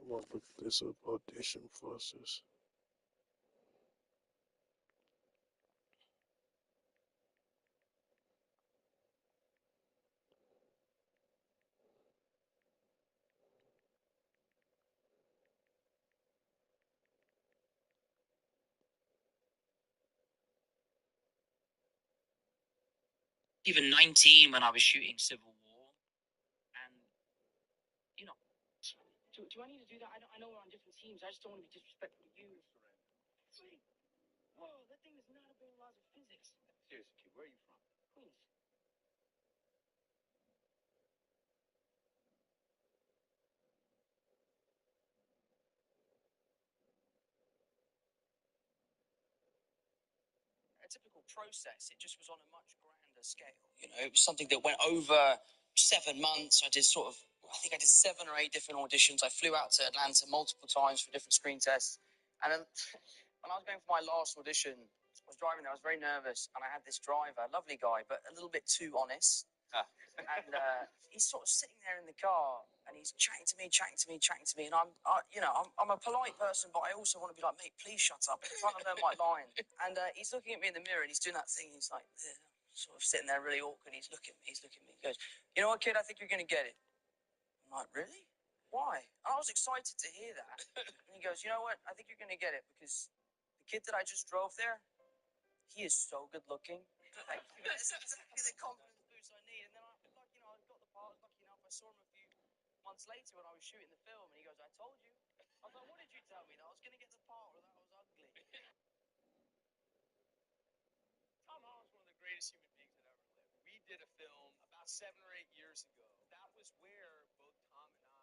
[SPEAKER 1] I'm gonna put this up audition forces.
[SPEAKER 3] even 19 when I was shooting Civil War, and you know. Do I need to do that? I know we're on different teams. I just don't want to be disrespectful to you. Sweet. Whoa, that thing is not obeying laws of physics. Seriously, kid, where are you from? Queens. A typical process. It just was on a much grander scale. You know, it was something that went over 7 months. I did I think I did 7 or 8 different auditions. I flew out to Atlanta multiple times for different screen tests. And then when I was going for my last audition, I was driving there. I was very nervous, and I had this driver, lovely guy, but a little bit too honest. And he's sort of sitting there in the car, and he's chatting to me, and I'm a polite person, but I also want to be like, mate, please shut up. I'm trying to learn my line. And he's looking at me in the mirror, and he's doing that thing. He's like, sort of sitting there really awkward. He's looking at me. He goes, you know what, kid? I think you're going to get it. I'm like, really? Why? And I was excited to hear that. And he goes, you know what? I think you're going to get it because the kid that I just drove there, he is so good looking. Like, that's exactly the confidence boost I need. And then I got the part. Lucky enough, I saw him a few months later when I was shooting the film, and he goes, I told you. I was like, what did you tell me? That I was going to get the part or that I was ugly? Tom Holland's one of the greatest human beings that ever lived. We did a film about 7 or 8 years ago. That was where both Tom did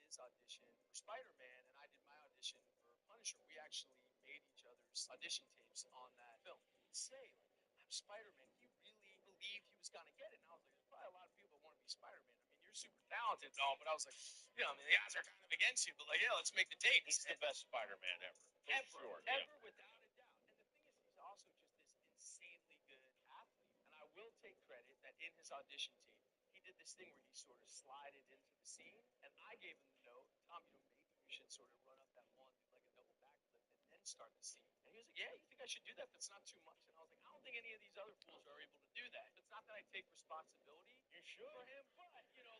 [SPEAKER 3] his audition for Spider-Man, and I did my audition for Punisher. We actually made each other's audition tapes on that film. He'd say, like, I'm Spider-Man. He really believed he was going to get it. And I was like, there's probably a lot of people that want to be Spider-Man. I mean, you're super talented and all, but I was like, the odds are kind of against you, but like, yeah, let's make the tape.
[SPEAKER 4] He's the best Spider-Man ever.
[SPEAKER 3] Ever, without a doubt. And the thing is, he's also just this insanely good athlete. And I will take credit that in his audition tape, he did this thing where he sort of slided into the scene, and I gave him the note, Tom, maybe we should sort of run up that wall and do like a double backflip and then start the scene. And he was like, yeah, you think I should do that? That's not too much. And I was like, I don't think any of these other fools are able to do that. It's not that I take responsibility. You should for him, but like a little,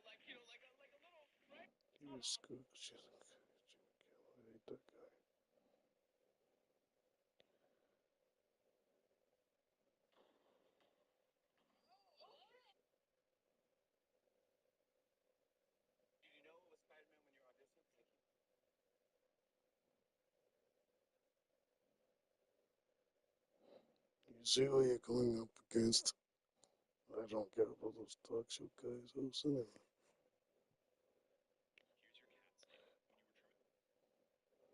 [SPEAKER 3] right?
[SPEAKER 1] You screw shit. I hate that guy.
[SPEAKER 3] Did you know it was Spider-Man when you're auditioning?
[SPEAKER 1] You see what you're going up against? I don't care about those talk show guys. Who's in it?
[SPEAKER 4] Here's your cat's name when you retrieve it.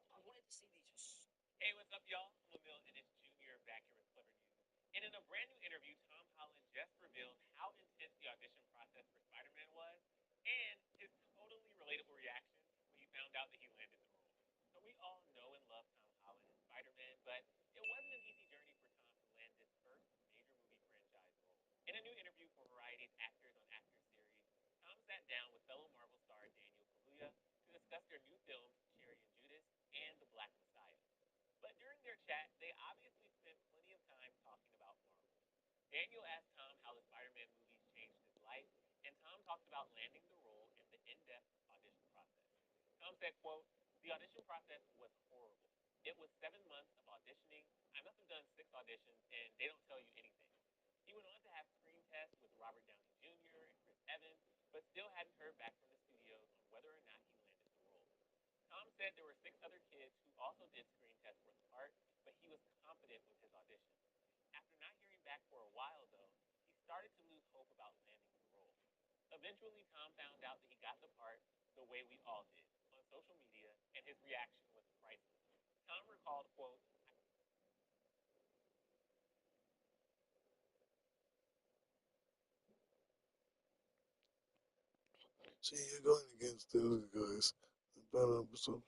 [SPEAKER 3] I wanted to see these.
[SPEAKER 4] Hey, what's up, y'all? I'm Emil, and it's Junior back here with Clever News. And in a brand new interview, Tom Holland just revealed how intense the audition process for Spider-Man was and his totally relatable reaction when he found out that he landed the role. So we all know and love Tom Holland as Spider-Man, but it wasn't an easy journey for Tom to land his first major movie franchise role. In a new interview for Variety's Actors on Actors series, Tom sat down with fellow Marvel star Daniel Kaluuya to discuss their new films, Cherry and Judas, and The Black Messiah. But during their chat, they obviously spent plenty of time talking about Marvel. Daniel asked Tom how the Spider-Man movies changed his life, and Tom talked about landing the role and the in-depth audition process. Tom said, quote, the audition process was horrible. It was 7 months of auditioning. I must have done 6 auditions, and they don't tell you anything. He went on to have screen tests with Robert Downey Jr. and Chris Evans, but still hadn't heard back from the studios on whether or not he landed the role. Tom said there were 6 other kids who also did screen tests for the part, but he was confident with his audition. After not hearing back for a while, though, he started to lose hope about landing the role. Eventually, Tom found out that he got the part the way we all did, on social media, and his reaction was priceless. Tom recalled, quote,
[SPEAKER 1] See, you're going against the other guys. The better episode.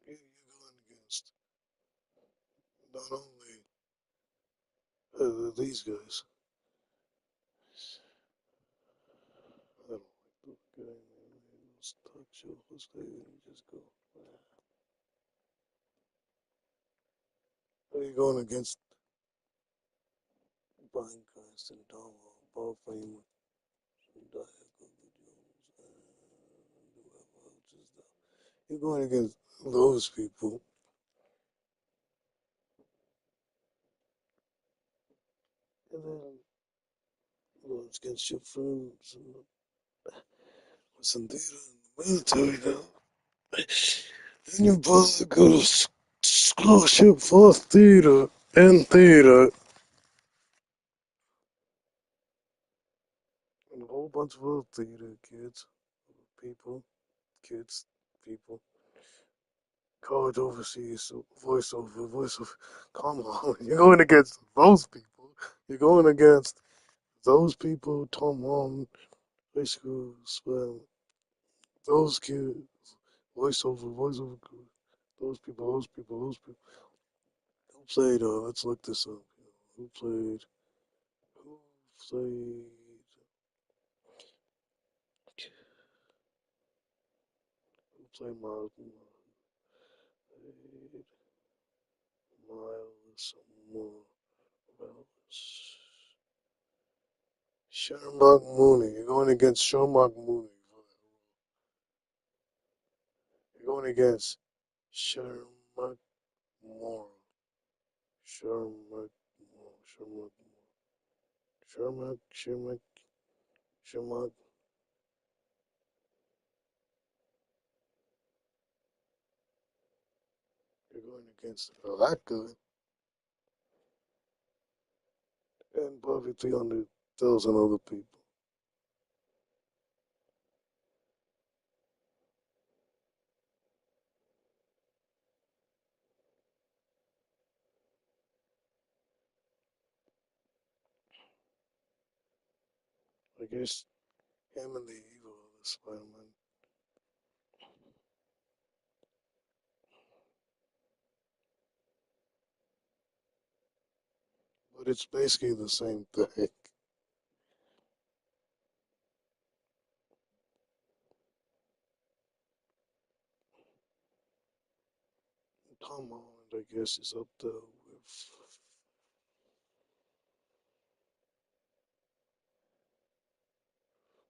[SPEAKER 1] You're going against not only these guys. I don't like the guy in those talk show hosts. They just go. You're going against Brian Cranston, Tom Paul Freeman, Zendaya, Coco Jones, and whoever else is there. You're going against those people. And then let's get your friends with some theater in the military now. Then your brother go to scholarship for theater and theater. And a whole bunch of other theater kids, people, kids, people. College overseas, so voiceover. Come on, you're going against those people. You're going against those people, Tom Holland, high school, well, those kids, voiceover, those people. Who played, let's look this up. Who played, who played, who played Miles Morales? Sherlock Mooney. You're going against Sherlock Mooney. You're going against Sherlock Moore. Sherlock Moore. Sherlock. You're going against that good. And probably 300,000 other people. I guess him and the evil of the Spider-Man. But it's basically the same thing. Tom Holland, I guess, is up there with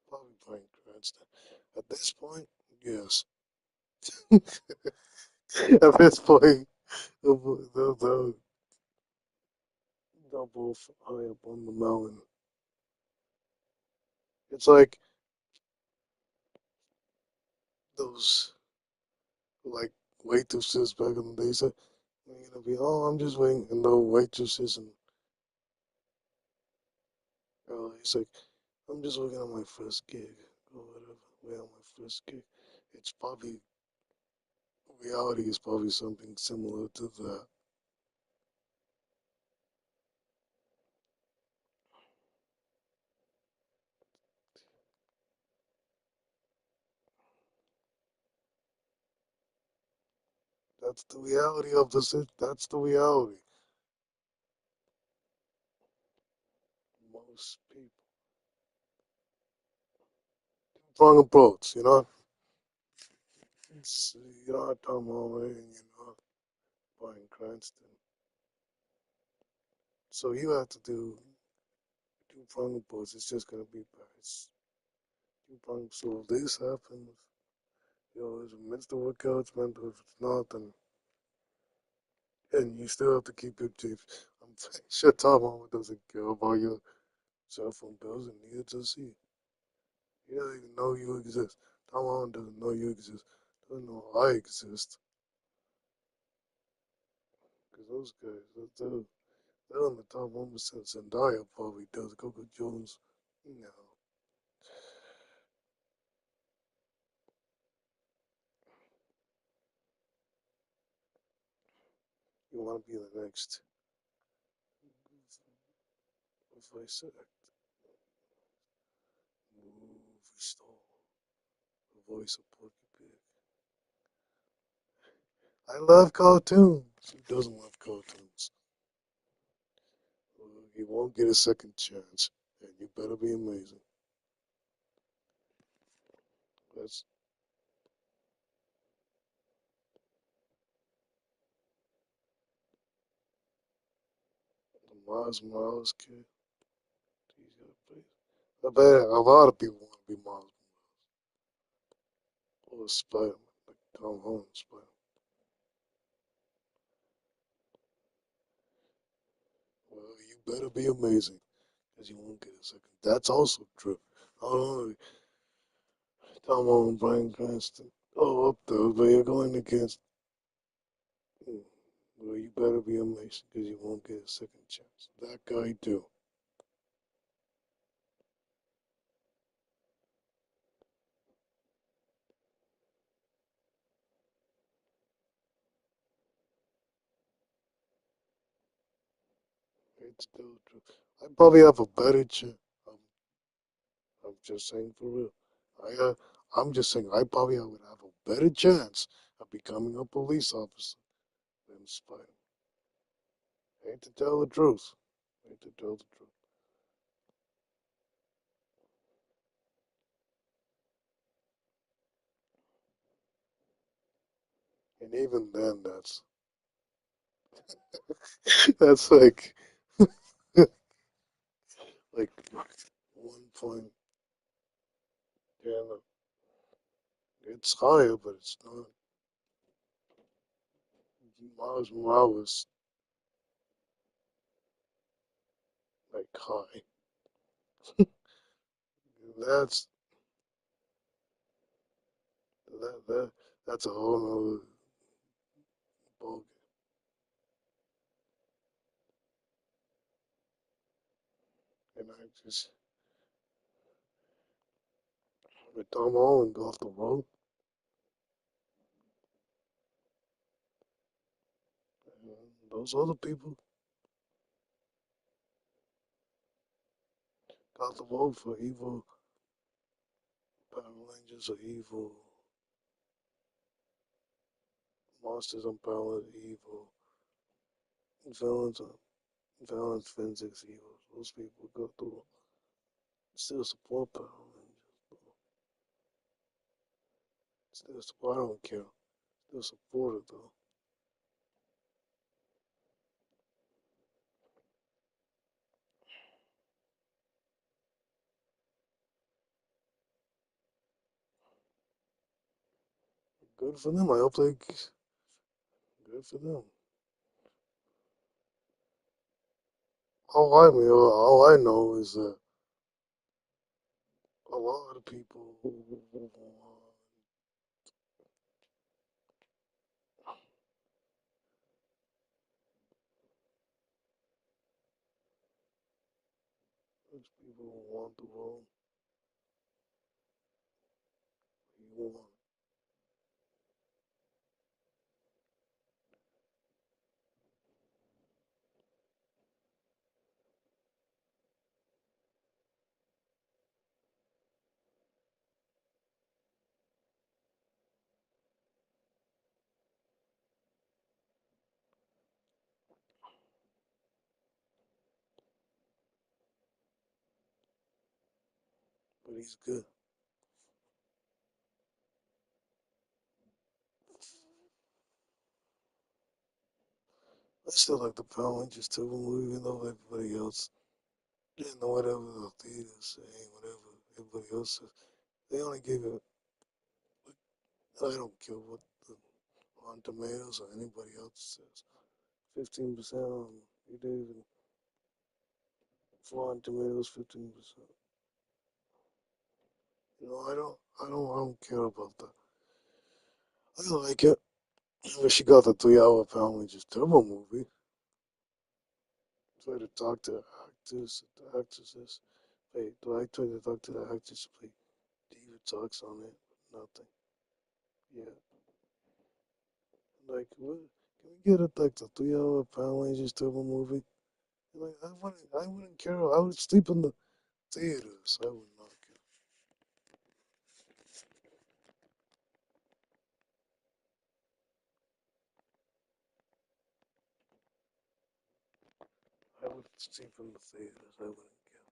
[SPEAKER 1] probably Bryan Cranston. At this point, yes. At this point, they're both high up on the mountain. It's like those like waitresses back in the day said, you're gonna be, oh, I'm just waiting, and no waitresses and he's like, I'm just working on my first gig or whatever. Wait on my first gig. It's probably reality is probably something similar to that. That's the reality of the That's the reality. Most people. Wrong approach, you know. You're not Tom Holland, and you're not Bryan Cranston. So you have to do wrong approach. It's just gonna be bad. So if this happens, it's meant to work out, it's meant to, if it's not, then and you still have to keep your chief. I'm pretty sure Tom Holland doesn't care about your cell phone bills, and neither does he. He doesn't even know you exist. Tom Holland doesn't know you exist. Doesn't know I exist. Because those guys, they're on the top 1%. Zendaya probably does. Coco Jones, no. You want to be the next voice actor, movie star, the voice of Porky Pig. I love cartoons. Who doesn't love cartoons? Well, you won't get a second chance, and you better be amazing. That's the Miles Morales kid. He's got a face. I bet a lot of people want to be Miles or Spider-Man, like Tom Holland Spider. Well, you better be amazing. because you won't get a second. That's also true. Not only Tom Holland, Bryan Cranston, oh, up there, but you're going against. hmm, Well, you better be amazing because you won't get a second chance. That guy do. It's still true. I probably have a better chance. I'm, I'm just saying for real. I'm just saying I probably would have a better chance of becoming a police officer than Spider. Hate to tell the truth. Hate to tell the truth. And even then, that's like 1 point. Yeah, no, it's higher, but it's not. Miles Morales like high. That's that that's a whole nother ballgame. And I just with Tom Holland off the road, those other people got the vote for evil Power Rangers or evil monsters on Power, evil villains on villains, physics, evil. Those people go through still support Power Rangers. Still support. I don't care. Still support it though. Good for them. I hope they good for them. All I know is that a lot of people those people who want the role, you want. But he's good. I still like the Power Rangers too movie, even though everybody else, whatever the theaters say, whatever everybody else says, they only gave it. I don't care what the on Tomatoes or anybody else says. 15% on you did even for on Tomatoes, 15%. I don't care about that. I like it. But she got the 3 hour Power Rangers Turbo movie. Try to talk to the actresses. Wait, do I try to talk to the actress to play David talks on it? Nothing. Yeah. Like, what? Can we get it like the 3 hour Power Rangers Turbo movie? Like, I wouldn't care. I would sleep in the theaters. I would not care. I would sleep in the theaters. I wouldn't care.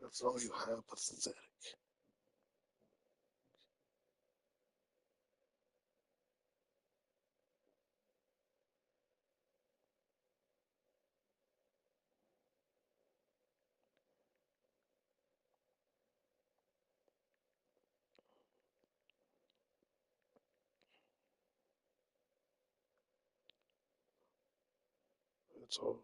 [SPEAKER 1] That's all you have, pathetic. It's old.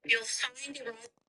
[SPEAKER 3] You'll find a